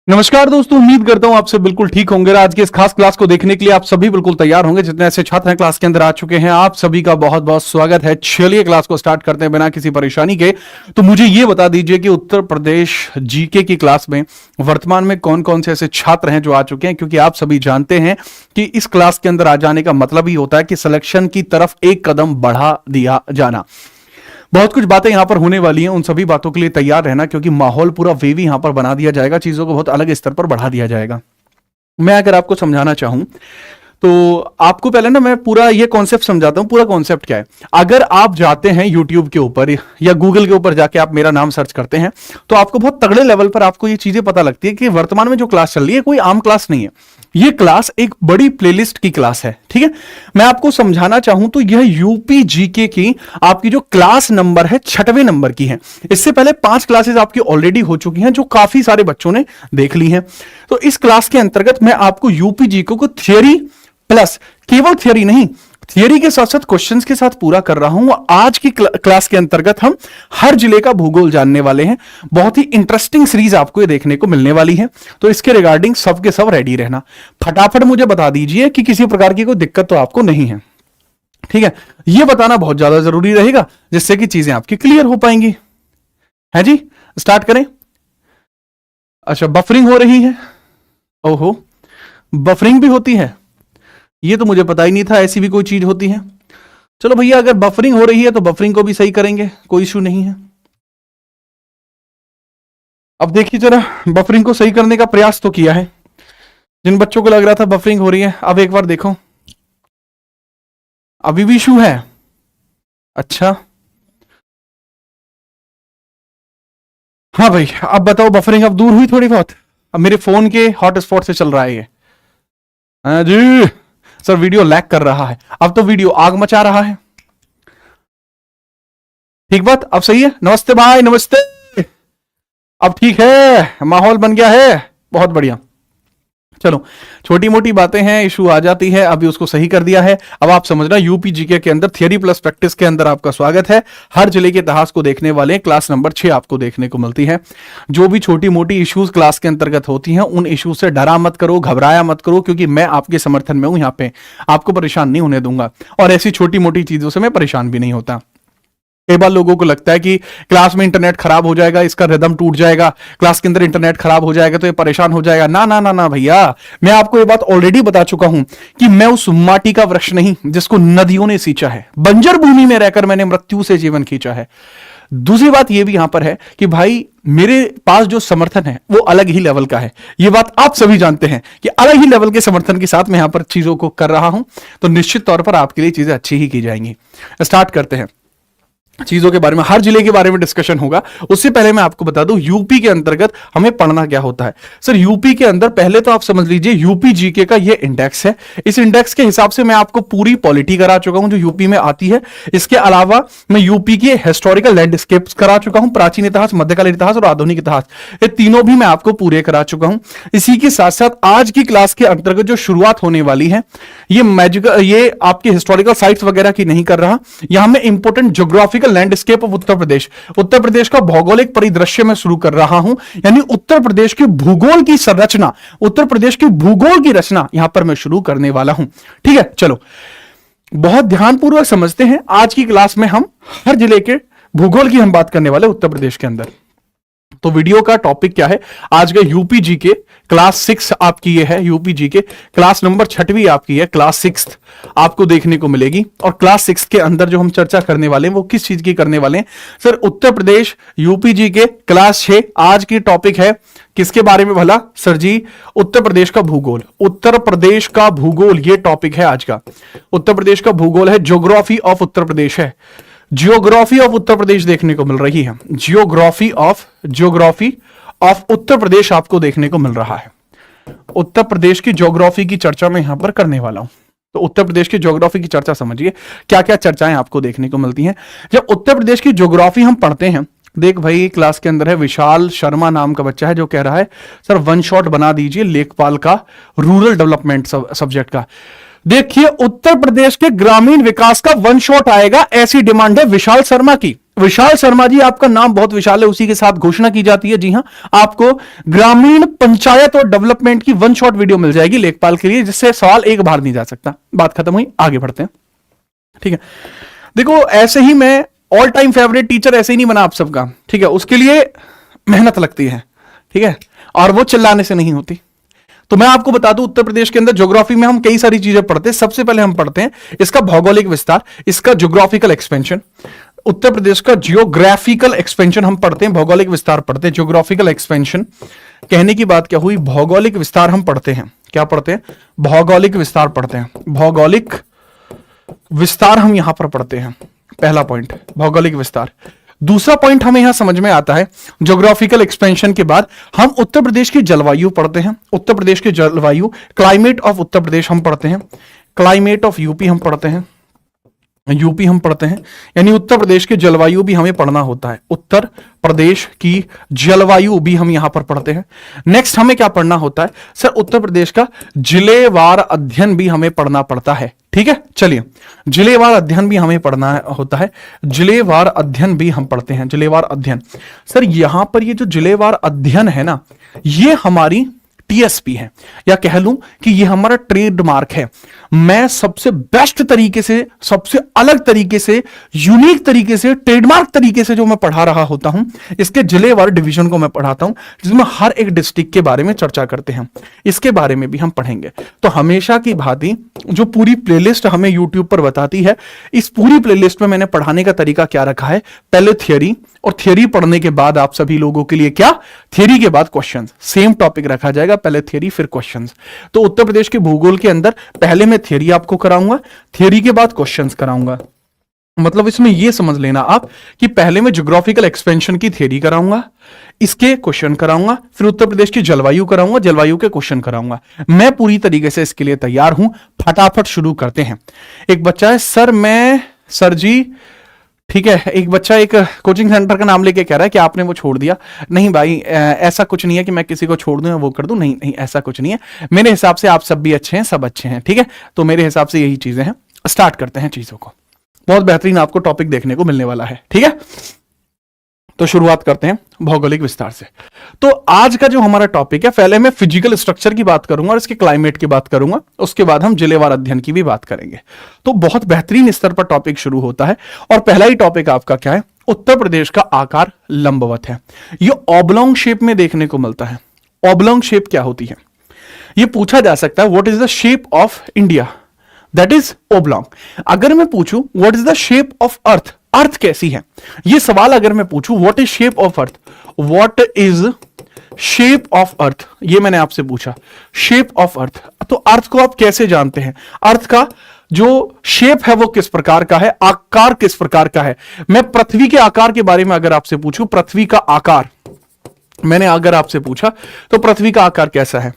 नमस्कार दोस्तों, उम्मीद करता हूं आप सब बिल्कुल ठीक होंगे। आज के इस खास क्लास को देखने के लिए आप सभी बिल्कुल तैयार होंगे। जितने ऐसे छात्र हैं क्लास के अंदर आ चुके हैं, आप सभी का बहुत बहुत स्वागत है। चलिए क्लास को स्टार्ट करते हैं बिना किसी परेशानी के। तो मुझे ये बता दीजिए कि उत्तर प्रदेश जीके की क्लास में वर्तमान में कौन कौन से ऐसे छात्र हैं जो आ चुके हैं, क्योंकि आप सभी जानते हैं कि इस क्लास के अंदर आ जाने का मतलब ही होता है कि सिलेक्शन की तरफ एक कदम बढ़ा दिया जाना। बहुत कुछ बातें यहां पर होने वाली हैं, उन सभी बातों के लिए तैयार रहना, क्योंकि माहौल पूरा वेवी यहां पर बना दिया जाएगा, चीजों को बहुत अलग स्तर पर बढ़ा दिया जाएगा। मैं अगर आपको समझाना चाहूं तो आपको पहले ना मैं पूरा ये कॉन्सेप्ट समझाता हूं। पूरा कॉन्सेप्ट क्या है, अगर आप जाते हैं यूट्यूब के ऊपर या गूगल के ऊपर जाके आप मेरा नाम सर्च करते हैं तो आपको बहुत तगड़े लेवल पर आपको ये चीजें पता लगती है कि वर्तमान में जो क्लास चल रही है कोई आम क्लास नहीं है। ये क्लास एक बड़ी प्लेलिस्ट की क्लास है, ठीक है। मैं आपको समझाना चाहूं तो यह यूपी जीके की आपकी जो क्लास नंबर है 6वें नंबर की है। इससे पहले 5 क्लासेस आपकी ऑलरेडी हो चुकी हैं जो काफी सारे बच्चों ने देख ली हैं। तो इस क्लास के अंतर्गत मैं आपको यूपी जीके को थियरी प्लस, केवल थियरी नहीं, थियरी के साथ साथ क्वेश्चंस के साथ पूरा कर रहा हूं। आज की क्लास के अंतर्गत हम हर जिले का भूगोल जानने वाले हैं। बहुत ही इंटरेस्टिंग सीरीज आपको ये देखने को मिलने वाली है, तो इसके रिगार्डिंग सब के सब रेडी रहना। फटाफट मुझे बता दीजिए कि किसी प्रकार की कोई दिक्कत तो आपको नहीं है, ठीक है। ये बताना बहुत ज्यादा जरूरी रहेगा जिससे कि चीजें आपकी क्लियर हो पाएंगी। है जी, स्टार्ट करें। अच्छा, बफरिंग हो रही है। ओहो, बफरिंग भी होती है, ये तो मुझे पता ही नहीं था ऐसी भी कोई चीज होती है। चलो भैया, अगर बफरिंग हो रही है तो बफरिंग को भी सही करेंगे, कोई इशू नहीं है। अब देखिए जरा, बफरिंग को सही करने का प्रयास तो किया है। जिन बच्चों को लग रहा था बफरिंग हो रही है, अब एक बार देखो, अभी भी इशू है। अच्छा, हाँ भाई, अब बताओ बफरिंग अब दूर हुई थोड़ी बहुत। अब मेरे फोन के हॉटस्पॉट से चल रहा है ये। हाँ जी सर, वीडियो लैग कर रहा है। अब तो वीडियो आग मचा रहा है। ठीक बात, अब सही है। नमस्ते भाई, नमस्ते। अब ठीक है, माहौल बन गया है, बहुत बढ़िया। चलो, छोटी मोटी बातें हैं, इशू आ जाती है, अभी उसको सही कर दिया है। अब आप समझना, यूपी जीके के अंदर थियरी प्लस प्रैक्टिस के अंदर आपका स्वागत है। हर जिले के इतिहास को देखने वाले क्लास नंबर 6 आपको देखने को मिलती है। जो भी छोटी मोटी इश्यूज क्लास के अंतर्गत होती हैं, उन इश्यूज से डरा मत करो, घबराया मत करो, क्योंकि मैं आपके समर्थन में हूं। यहाँ पे आपको परेशान नहीं होने दूंगा, और ऐसी छोटी मोटी चीजों से मैं परेशान भी नहीं होता। कई बार लोगों को लगता है कि क्लास में इंटरनेट खराब हो जाएगा, इसका रिदम टूट जाएगा, क्लास के अंदर इंटरनेट खराब हो जाएगा तो ये परेशान हो जाएगा। ना ना ना ना भैया, मैं आपको ये बात ऑलरेडी बता चुका हूं कि मैं उस माटी का वृक्ष नहीं जिसको नदियों ने सींचा है। बंजर भूमि में रहकर मैंने मृत्यु से जीवन खींचा है। दूसरी बात यह भी यहां पर है कि भाई, मेरे पास जो समर्थन है वो अलग ही लेवल का है। ये बात आप सभी जानते हैं कि अलग ही लेवल के समर्थन के साथ मैं यहां पर चीजों को कर रहा हूं, तो निश्चित तौर पर आपके लिए चीजें अच्छी ही की जाएंगी। स्टार्ट करते हैं। चीजों के बारे में, हर जिले के बारे में डिस्कशन होगा। उससे पहले मैं आपको बता दूं यूपी के अंतर्गत हमें पढ़ना क्या होता है। सर, यूपी के अंदर पहले तो आप समझ लीजिए, यूपी जीके का ये इंडेक्स है। इस इंडेक्स के हिसाब से मैं आपको पूरी पॉलिटी करा चुका हूं जो यूपी में आती है। इसके अलावा मैं यूपी के हिस्टोरिकल लैंडस्केप करा चुका हूं, प्राचीन इतिहास, मध्यकालीन इतिहास और आधुनिक इतिहास, ये तीनों भी मैं आपको पूरे करा चुका हूं। इसी के साथ साथ आज की क्लास के अंतर्गत जो शुरुआत होने वाली है, ये आपके हिस्टोरिकल साइट्स वगैरह की नहीं कर रहा। यहां मैं important geographical landscape of Uttar Pradesh का भौगोलिक परिदृश्य में शुरू कर रहा हूं। यानी उत्तर प्रदेश के भूगोल की संरचना, उत्तर प्रदेश की भूगोल की रचना यहां पर मैं शुरू करने वाला हूं। ठीक है, चलो बहुत ध्यानपूर्वक समझते हैं। आज की क्लास में हम हर जिले के भूगोल की हम बात करने वाले उत्तर प्रदेश के अंदर। तो वीडियो का टॉपिक क्या है आज का? यूपी जीके क्लास 6 आपकी ये है। यूपी जीके क्लास नंबर 6वीं आपकी है, क्लास 6 आपको देखने को मिलेगी। और क्लास 6 के अंदर जो हम चर्चा करने वाले हैं वो किस चीज की करने वाले हैं? Sir, Uttar Pradesh UP GK class 6। आज की टॉपिक है किसके बारे में भला? सर जी, उत्तर प्रदेश का भूगोल। उत्तर प्रदेश का भूगोल ये टॉपिक है आज का। उत्तर प्रदेश का भूगोल है, ज्योग्राफी ऑफ उत्तर प्रदेश है। जियोग्राफी ऑफ उत्तर प्रदेश देखने को मिल रही है। जियोग्राफी ऑफ उत्तर प्रदेश आपको देखने को मिल रहा है। उत्तर प्रदेश की ज्योग्राफी की चर्चा मैं यहां पर करने वाला हूं। तो उत्तर प्रदेश की ज्योग्राफी की चर्चा समझिए, क्या क्या चर्चाएं आपको देखने को मिलती हैं जब उत्तर प्रदेश की ज्योग्राफी हम पढ़ते हैं। देख भाई, क्लास के अंदर है विशाल शर्मा नाम का बच्चा है जो कह रहा है सर वन शॉट बना दीजिए लेखपाल का रूरल डेवलपमेंट सब्जेक्ट का। देखिए, उत्तर प्रदेश के ग्रामीण विकास का वन शॉट आएगा, ऐसी डिमांड है विशाल शर्मा की। विशाल शर्मा जी, आपका नाम बहुत विशाल है, उसी के साथ घोषणा की जाती है। जी हां, आपको ग्रामीण पंचायत और डेवलपमेंट की वन शॉट वीडियो मिल जाएगी लेखपाल के लिए, जिससे सवाल एक बार नहीं जा सकता। बात खत्म हुई, आगे बढ़ते हैं। ठीक है, देखो ऐसे ही मैं ऑल टाइम फेवरेट टीचर ऐसे ही नहीं बना आप सबका, ठीक है, उसके लिए मेहनत लगती है, ठीक है, और वो चिल्लाने से नहीं होती। तो मैं आपको बता दूं, उत्तर प्रदेश के अंदर ज्योग्राफी में हम कई सारी चीजें पढ़ते हैं। सबसे पहले हम पढ़ते हैं इसका भौगोलिक विस्तार, इसका ज्योग्राफिकल एक्सपेंशन। उत्तर प्रदेश का जियोग्राफिकल एक्सपेंशन हम पढ़ते हैं, भौगोलिक विस्तार पढ़ते हैं। ज्योग्राफिकल एक्सपेंशन कहने की बात क्या हुई, भौगोलिक विस्तार हम पढ़ते हैं। क्या पढ़ते हैं? भौगोलिक विस्तार पढ़ते हैं। भौगोलिक विस्तार हम यहां पर पढ़ते हैं, पहला पॉइंट भौगोलिक विस्तार। दूसरा पॉइंट हमें यहां समझ में आता है, ज्योग्राफिकल एक्सपेंशन के बाद हम उत्तर प्रदेश की जलवायु पढ़ते हैं। उत्तर प्रदेश की जलवायु, क्लाइमेट ऑफ उत्तर प्रदेश हम पढ़ते हैं। क्लाइमेट ऑफ यूपी हम पढ़ते हैं, यूपी हम पढ़ते हैं, यानी उत्तर प्रदेश की जलवायु भी हमें पढ़ना होता है। उत्तर प्रदेश की जलवायु भी हम यहां पर पढ़ते हैं। नेक्स्ट हमें क्या पढ़ना होता है सर? उत्तर प्रदेश का जिलेवार अध्ययन भी हमें पढ़ना पड़ता है। ठीक है, चलिए, जिलेवार अध्ययन भी हमें पढ़ना होता है। जिलेवार अध्ययन भी हम पढ़ते हैं। जिलेवार अध्ययन सर, यहां पर ये जो जिलेवार अध्ययन है ना, ये हमारी टीएसपी है, या कह लूं कि ये हमारा ट्रेडमार्क है। मैं सबसे बेस्ट तरीके से, सबसे अलग तरीके से, यूनिक तरीके से, ट्रेडमार्क तरीके से जो मैं पढ़ा रहा होता हूं, इसके जिलेवार डिवीजन को मैं पढ़ाता हूं, जिसमें हर एक डिस्ट्रिक्ट के बारे में चर्चा करते हैं। इसके बारे में भी हम पढ़ेंगे। तो हमेशा की भांति जो पूरी प्लेलिस्ट हमें यूट्यूब पर बताती है, इस पूरी प्लेलिस्ट में मैंने पढ़ाने का तरीका क्या रखा है? पहले थियरी, और थियरी पढ़ने के बाद आप सभी लोगों के लिए क्या? थियरी के बाद क्वेश्चंस। सेम टॉपिक रखा जाएगा, पहले थियरी फिर क्वेश्चंस। तो उत्तर प्रदेश के भूगोल के अंदर पहले मैं थियरी आपको कराऊंगा, थियरी के बाद क्वेश्चंस कराऊंगा। मतलब इसमें यह समझ लेना आप कि पहले मैं ज्योग्राफिकल एक्सपेंशन की थियरी कराऊंगा, इसके क्वेश्चन कराऊंगा, फिर उत्तर प्रदेश की जलवायु कराऊंगा, जलवायु के क्वेश्चन कराऊंगा। मैं पूरी तरीके से इसके लिए तैयार हूं। फटाफट शुरू करते हैं। एक बच्चा है, सर जी, ठीक है, एक बच्चा एक कोचिंग सेंटर का नाम लेके कह रहा है कि आपने वो छोड़ दिया। नहीं भाई, ऐसा कुछ नहीं है कि मैं किसी को छोड़ दूं या वो कर दूं। नहीं, ऐसा कुछ नहीं है। मेरे हिसाब से आप सब भी अच्छे हैं, सब अच्छे हैं। ठीक है, तो मेरे हिसाब से यही चीजें हैं। स्टार्ट करते हैं चीजों को। बहुत बेहतरीन आपको टॉपिक देखने को मिलने वाला है। ठीक है, तो शुरुआत करते हैं भौगोलिक विस्तार से। तो आज का जो हमारा टॉपिक है, पहले मैं फिजिकल स्ट्रक्चर की बात करूंगा और इसके क्लाइमेट की बात करूंगा, उसके बाद हम जिलेवार अध्ययन की भी बात करेंगे। तो बहुत बेहतरीन स्तर पर टॉपिक शुरू होता है। और पहला ही टॉपिक आपका क्या है? उत्तर प्रदेश का आकार लंबवत है। ये ऑबलोंग शेप में देखने को मिलता है। ऑबलोंग शेप क्या होती है? ये पूछा जा सकता है, what is the shape of India? That is oblong. अगर मैं पूछूं what is the shape of earth, earth कैसी है, ये सवाल अगर मैं पूछूं, what is shape of earth, what is shape of earth, ये मैंने आपसे पूछा, शेप ऑफ अर्थ, तो अर्थ को आप कैसे जानते हैं? अर्थ का जो शेप है वो किस प्रकार का है, आकार किस प्रकार का है? मैं पृथ्वी के आकार के बारे में अगर आपसे पूछूं, पृथ्वी का आकार मैंने अगर आपसे पूछा, तो पृथ्वी का आकार कैसा है?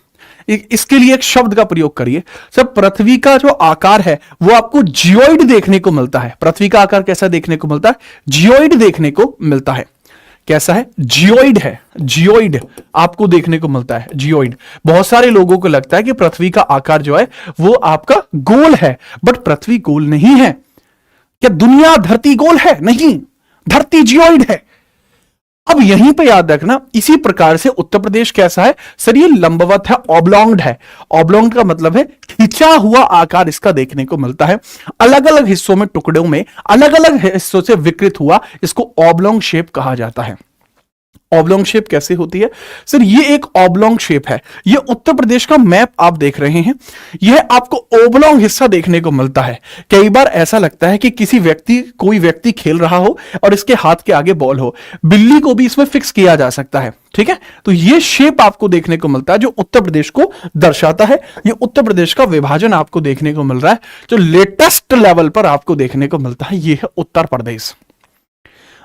इसके लिए एक शब्द का प्रयोग करिए। सब पृथ्वी का जो आकार है वो आपको जियोइड देखने को मिलता है। पृथ्वी का आकार कैसा देखने को मिलता है? जियोइड देखने को मिलता है। कैसा है? जियोइड है। जियोइड आपको देखने को मिलता है। जियोइड। बहुत सारे लोगों को लगता है कि पृथ्वी का आकार जो है वो आपका गोल है, बट पृथ्वी गोल नहीं है। क्या दुनिया, धरती गोल है? नहीं, धरती जियोइड है। अब यहीं पे याद रखना, इसी प्रकार से उत्तर प्रदेश कैसा है सर? ये लंबवत है, ऑब्लोंग्ड है। ऑब्लोंग्ड का मतलब है खिंचा हुआ आकार इसका देखने को मिलता है। अलग अलग हिस्सों में, टुकड़ों में अलग अलग हिस्सों से विकृत हुआ, इसको ऑब्लोंग शेप कहा जाता है। ऑब्लोंग शेप कैसे होती है सर? ये एक ऑब्लोंग शेप है। ये उत्तर प्रदेश का मैप आप देख रहे हैं, यह आपको ओब्लोंग हिस्सा देखने को मिलता है। कई बार ऐसा लगता है कि कोई व्यक्ति खेल रहा हो और इसके हाथ के आगे बॉल हो, बिल्ली को भी इसमें फिक्स किया जा सकता है। ठीक है, तो यह शेप आपको देखने को मिलता है जो उत्तर प्रदेश को दर्शाता है। यह उत्तर प्रदेश का विभाजन आपको देखने को मिल रहा है, जो लेटेस्ट लेवल पर आपको देखने को मिलता है। यह है उत्तर प्रदेश।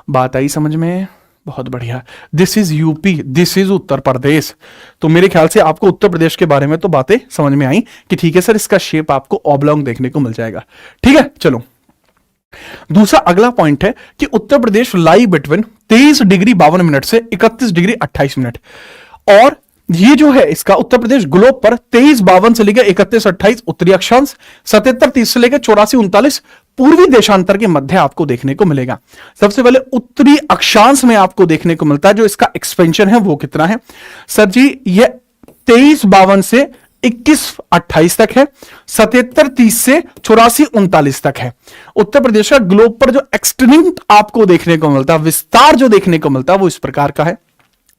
बात आई समझ में? बहुत बढ़िया। This is UP, this is Uttar Pradesh. तो मेरे ख्याल से आपको उत्तर प्रदेश के बारे में तो बातें समझ में आई कि ठीक है सर, इसका शेप आपको ऑब्लोंग देखने को मिल जाएगा। ठीक है, चलो दूसरा अगला पॉइंट है कि Uttar Pradesh lie between 23 degree 52 minute से 31 डिग्री 28 मिनट। और ये जो है इसका उत्तर प्रदेश ग्लोब पर 23-52 से लेकर 31-28 उत्तरी अक्षांश, 77-30 से लेकर 84-39 पूर्वी देशांतर के मध्य आपको देखने को मिलेगा। सबसे पहले उत्तरी अक्षांश में आपको देखने को मिलता है, जो इसका एक्सपेंशन है वो कितना है सर जी, यह 2352 से 2128 तक है, 7730 से 8439 तक है। उत्तर प्रदेश का ग्लोब पर जो एक्सटेंट आपको देखने को मिलता है, विस्तार जो देखने को मिलता है वो इस प्रकार का है।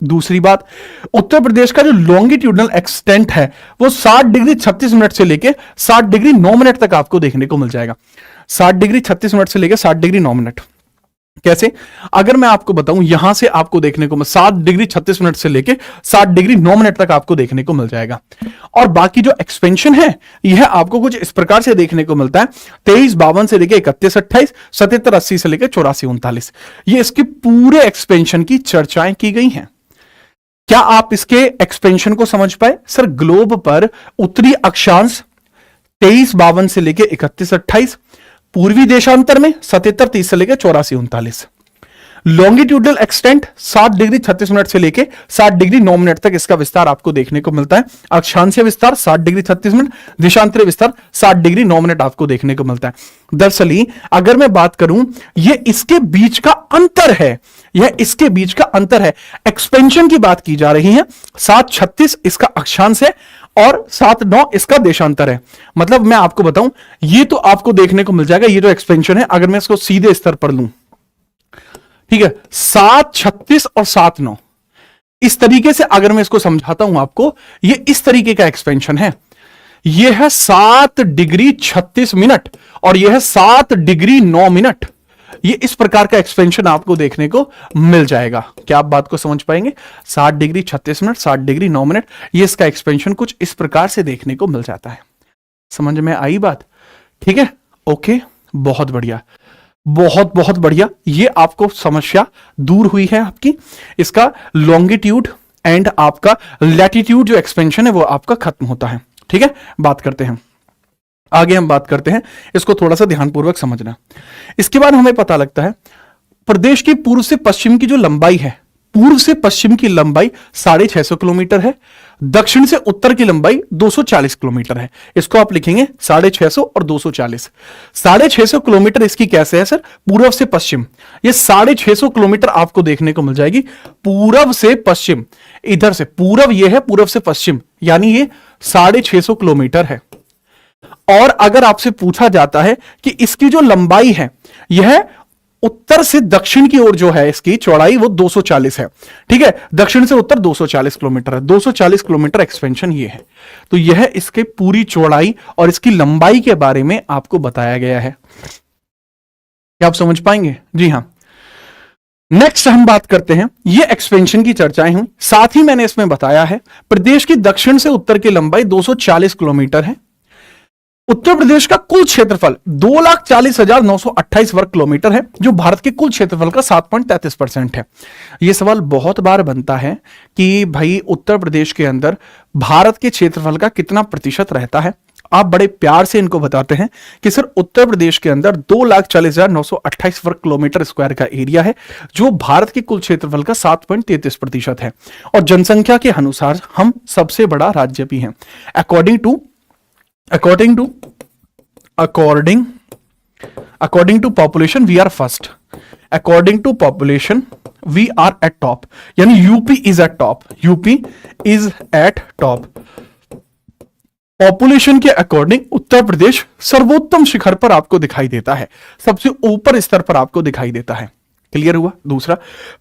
दूसरी बात, उत्तर प्रदेश का जो लॉन्गिट्यूडनल एक्सटेंट है वो 60 डिग्री 36 मिनट से लेके 60 डिग्री 9 मिनट तक आपको देखने को मिल जाएगा। 60 डिग्री 36 मिनट से लेके 60 डिग्री 9 मिनट। कैसे? अगर मैं आपको बताऊं, यहां से आपको देखने को 60 डिग्री 36 मिनट से लेके 60 डिग्री 9 मिनट तक आपको देखने को मिल जाएगा। और बाकी जो एक्सपेंशन है यह आपको कुछ इस प्रकार से देखने को मिलता है, 2352 से लेके 3128, 7780 से लेके 8439। ये इसके पूरे एक्सपेंशन की चर्चाएं की गई हैं। क्या आप इसके एक्सपेंशन को समझ पाए? सर, ग्लोब पर उत्तरी अक्षांश 2352 से लेके 3128, पूर्वी देशांतर में 7730 से लेके 8439, लॉन्गिट्यूडनल एक्सटेंट 60 डिग्री 36 मिनट से लेके 60 डिग्री 9 मिनट तक इसका विस्तार आपको देखने को मिलता है। अक्षांशीय विस्तार 60 डिग्री 36 मिनट, देशांतरीय विस्तार 60 डिग्री 9 मिनट आपको देखने को मिलता है। दरअसल अगर मैं बात करूं, ये इसके बीच का अंतर है, यह इसके बीच का अंतर है। एक्सपेंशन की बात की जा रही है, 736 इसका अक्षांश है और 79 इसका देशांतर है। मतलब मैं आपको बताऊं, ये तो आपको देखने को मिल जाएगा, ये जो एक्सपेंशन है, अगर मैं इसको सीधे स्तर पर लूं, ठीक है, 736 और 79, इस तरीके से अगर मैं इसको समझाता हूं आपको, ये इस तरीके का एक्सपेंशन है। यह है 7 डिग्री 36 मिनट और यह है 7 डिग्री 9 मिनट। ये इस प्रकार का एक्सपेंशन आपको देखने को मिल जाएगा। क्या आप बात को समझ पाएंगे? 60 डिग्री 36 मिनट, 60 डिग्री 9 मिनट, ये इसका एक्सपेंशन कुछ इस प्रकार से देखने को मिल जाता है। समझ में आई बात? ठीक है, ओके, बहुत बढ़िया, बहुत बहुत बढ़िया। ये आपको समस्या दूर हुई है आपकी। इसका लॉन्गिट्यूड एंड आपका लैटिट्यूड जो एक्सपेंशन है वो आपका खत्म होता है। ठीक है, बात करते हैं आगे, हम बात करते हैं, इसको थोड़ा सा ध्यानपूर्वक समझना। इसके बाद हमें पता लगता है प्रदेश की पूर्व से पश्चिम की जो लंबाई है, पूर्व से पश्चिम की लंबाई 650 किलोमीटर है, दक्षिण से उत्तर की लंबाई 240 किलोमीटर है। इसको आप लिखेंगे 650 और 240। 650 किलोमीटर इसकी कैसे है सर? पूर्व से पश्चिम, ये 650 किलोमीटर आपको देखने को मिल जाएगी पूर्व से पश्चिम। इधर से पूर्व ये है, पूर्व से पश्चिम, यानी ये 650 किलोमीटर है। और अगर आपसे पूछा जाता है कि इसकी जो लंबाई है, यह उत्तर से दक्षिण की ओर जो है इसकी चौड़ाई वो 240 है। ठीक है, दक्षिण से उत्तर 240 किलोमीटर है। 240 किलोमीटर एक्सपेंशन ये है। तो यह इसके पूरी चौड़ाई और इसकी लंबाई के बारे में आपको बताया गया है। क्या आप समझ पाएंगे? जी हां। नेक्स्ट हम बात करते हैं, ये एक्सपेंशन की चर्चाएं हुई, साथ ही मैंने इसमें बताया है प्रदेश की दक्षिण से उत्तर की लंबाई 240 किलोमीटर है। उत्तर प्रदेश का कुल क्षेत्रफल 2,40,928 वर्ग किलोमीटर है, जो भारत के कुल क्षेत्रफल का 7.33% है। यह सवाल बहुत बार बनता है कि भाई उत्तर प्रदेश के अंदर भारत के क्षेत्रफल का कितना प्रतिशत रहता है। आप बड़े प्यार से इनको बताते हैं कि सर उत्तर प्रदेश के अंदर 2,40,928 वर्ग किलोमीटर स्क्वायर का एरिया है, जो भारत के कुल क्षेत्रफल का 7.33% है। और जनसंख्या के अनुसार हम सबसे बड़ा राज्य भी हैं। According to population we are first. According to population we are at top. यानी UP is at top. UP is at top. Population के अकॉर्डिंग उत्तर प्रदेश सर्वोत्तम शिखर पर आपको दिखाई देता है, सबसे ऊपर स्तर पर आपको दिखाई देता है। क्लियर हुआ? दूसरा,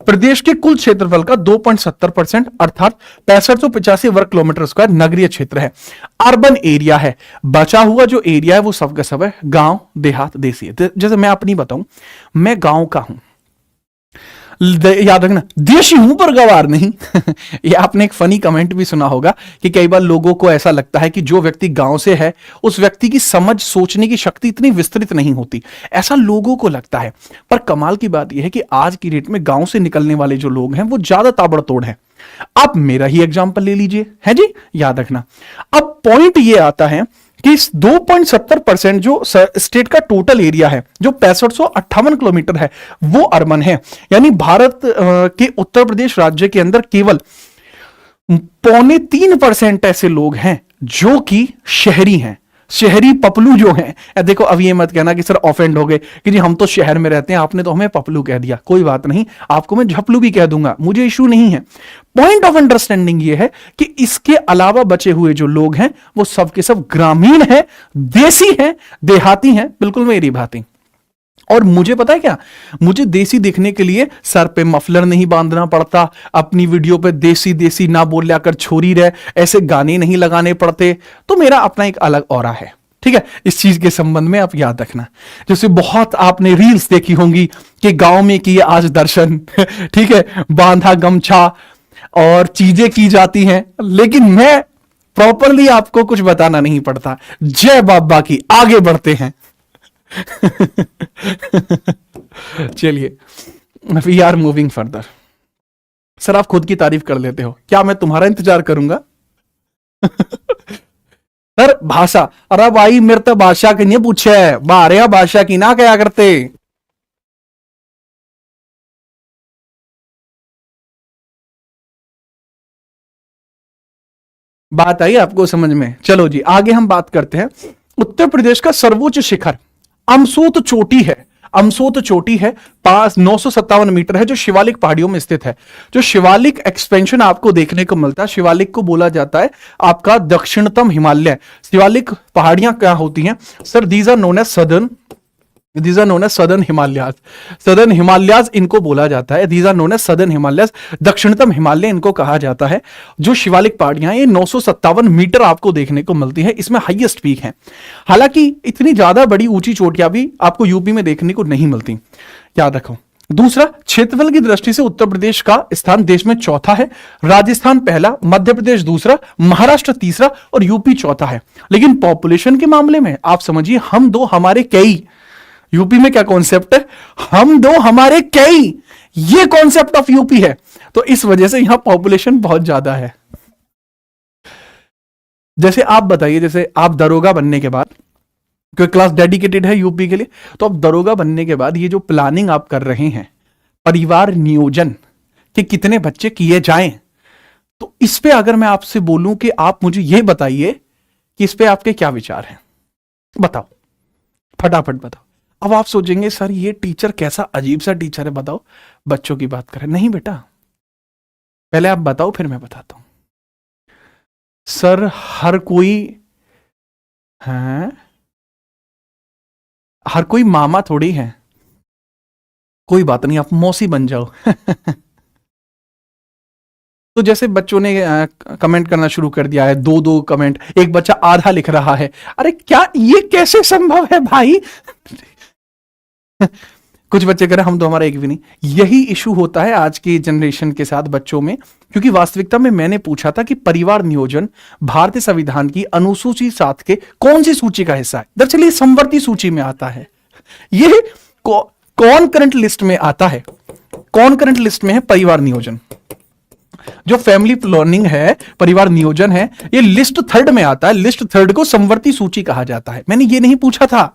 प्रदेश के कुल क्षेत्रफल का 2.70% अर्थात 6585 वर्ग किलोमीटर स्क्वायर नगरीय क्षेत्र है, अर्बन एरिया है। बचा हुआ जो एरिया है वो सब का सब है गांव, देहात, देसी है। जैसे मैं अपनी बताऊं, मैं गांव का हूं, याद रखना, देशी हूं पर गवार नहीं। ये आपने एक फनी कमेंट भी सुना होगा कि कई बार लोगों को ऐसा लगता है कि जो व्यक्ति गांव से है उस व्यक्ति की समझ, सोचने की शक्ति इतनी विस्तृत नहीं होती, ऐसा लोगों को लगता है। पर कमाल की बात यह है कि आज की डेट में गांव से निकलने वाले जो लोग हैं वो ज्यादा ताबड़तोड़ है। आप मेरा ही एग्जाम्पल ले लीजिए, है जी, याद रखना। अब पॉइंट ये आता है कि 2.70% जो स्टेट का टोटल एरिया है, जो 6558 किलोमीटर है, वो अर्बन है। यानी भारत के उत्तर प्रदेश राज्य के अंदर केवल 0.3% ऐसे लोग हैं जो कि शहरी हैं, शहरी पपलू जो हैं, देखो अब ये मत कहना कि सर ऑफेंड हो गए कि जी हम तो शहर में रहते हैं, आपने तो हमें पपलू कह दिया। कोई बात नहीं, आपको मैं झपलू भी कह दूंगा, मुझे इशू नहीं है। पॉइंट ऑफ अंडरस्टैंडिंग ये है कि इसके अलावा बचे हुए जो लोग हैं वो सब के सब ग्रामीण हैं, देसी हैं, देहाती हैं, बिल्कुल मेरी भांति। और मुझे पता है क्या, मुझे देसी दिखने के लिए सर पे मफलर नहीं बांधना पड़ता, अपनी वीडियो पे देसी देसी ना बोल कर छोरी रहे ऐसे गाने नहीं लगाने पड़ते, तो मेरा अपना एक अलग ऑरा है। ठीक है, इस चीज के संबंध में आप याद रखना। जैसे बहुत आपने रील्स देखी होंगी कि गांव में किए आज दर्शन ठीक है, बांधा गमछा और चीजें की जाती हैं, लेकिन मैं प्रॉपरली आपको कुछ बताना नहीं पड़ता। जय बाबा की, आगे बढ़ते हैं। चलिए, we are moving further. Sir आप खुद की तारीफ कर लेते हो, क्या मैं तुम्हारा इंतजार करूंगा? सर भाषा, अरे भाई मेरे तो भाषा की नहीं पूछे, बाहर भाषा की ना क्या करते। बात आई आपको समझ में? चलो जी आगे हम बात करते हैं। उत्तर प्रदेश का सर्वोच्च शिखर अमसोत चोटी है। अमसोत चोटी है, पास 957 मीटर है, जो शिवालिक पहाड़ियों में स्थित है। जो शिवालिक एक्सपेंशन आपको देखने को मिलता है, शिवालिक को बोला जाता है आपका दक्षिणतम हिमालय। शिवालिक पहाड़ियां क्या होती हैं sir? These are known as southern Himalayas. Southern Himalayas इनको बोला जाता है। These are known as southern Himalayas, दक्षिणतम हिमालय इनको कहा जाता है। जो शिवालिक पहाड़ियां ये 957 मीटर आपको देखने को मिलती है, इसमें हाईएस्ट पीक है। हालांकि इतनी ज्यादा बड़ी ऊंची चोटियां भी आपको यूपी में देखने को नहीं मिलती, याद रखो। दूसरा, क्षेत्रफल की दृष्टि से उत्तर प्रदेश का स्थान देश में चौथा है। राजस्थान पहला, मध्य प्रदेश दूसरा, महाराष्ट्र तीसरा और यूपी चौथा है। लेकिन पॉपुलेशन के मामले में आप समझिए, हम दो हमारे कई। यूपी में क्या कॉन्सेप्ट है? हम दो हमारे कई, ये कॉन्सेप्ट ऑफ यूपी है। तो इस वजह से यहां पॉपुलेशन बहुत ज्यादा है। जैसे आप बताइए, जैसे आप दरोगा बनने के बाद, क्योंकि क्लास डेडिकेटेड है यूपी के लिए, तो आप दरोगा बनने के बाद ये जो प्लानिंग आप कर रहे हैं परिवार नियोजन कि कितने बच्चे किए जाएं, तो इस पे अगर मैं आपसे बोलूं कि आप मुझे ये बताइए कि इस पे आपके क्या विचार हैं, बताओ, फटाफट बताओ। अब आप सोचेंगे सर ये टीचर कैसा अजीब सा टीचर है, बताओ बच्चों की बात करें। नहीं बेटा, पहले आप बताओ फिर मैं बताता हूं। सर हर कोई है, हर कोई मामा थोड़ी है। कोई बात नहीं, आप मौसी बन जाओ। तो जैसे बच्चों ने कमेंट करना शुरू कर दिया है, दो दो कमेंट, एक बच्चा आधा लिख रहा है। अरे क्या ये कैसे संभव है भाई? कुछ बच्चे कह रहे हम तो हमारा एक भी नहीं। यही इशू होता है आज की जनरेशन के साथ बच्चों में, क्योंकि वास्तविकता में मैंने पूछा था कि परिवार नियोजन भारतीय संविधान की अनुसूची 7 के कौन सी सूची का हिस्सा है? दरअसल ये समवर्ती सूची में आता है। ये कौन करंट लिस्ट में आता है? कौन करंट लिस्ट में है परिवार नियोजन? जो फैमिली प्लानिंग है, परिवार नियोजन है, ये लिस्ट 3rd में आता है। लिस्ट 3rd को समवर्ती सूची कहा जाता है। मैंने ये नहीं पूछा था,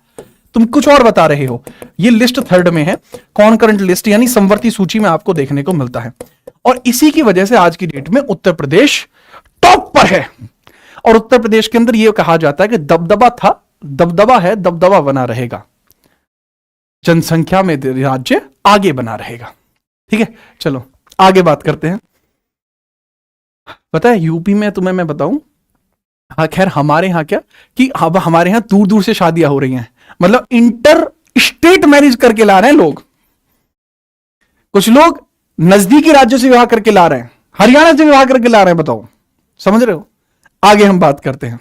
तुम कुछ और बता रहे हो। ये लिस्ट 3rd में है, कौन करंट लिस्ट यानी समवर्ती सूची में आपको देखने को मिलता है। और इसी की वजह से आज की डेट में उत्तर प्रदेश टॉप पर है। और उत्तर प्रदेश के अंदर यह कहा जाता है कि दबदबा था, दबदबा है, दबदबा बना रहेगा, जनसंख्या में राज्य आगे बना रहेगा। ठीक है, चलो आगे बात करते हैं। पता है यूपी में तुम्हें मैं बताऊं, हाँ खैर हमारे यहां क्या कि अब हमारे यहां दूर दूर से शादियां हो रही हैं, मतलब इंटर स्टेट मैरिज करके ला रहे हैं लोग। कुछ लोग नजदीकी राज्यों से विवाह करके ला रहे हैं, हरियाणा से विवाह करके ला रहे हैं, बताओ, समझ रहे हो? आगे हम बात करते हैं।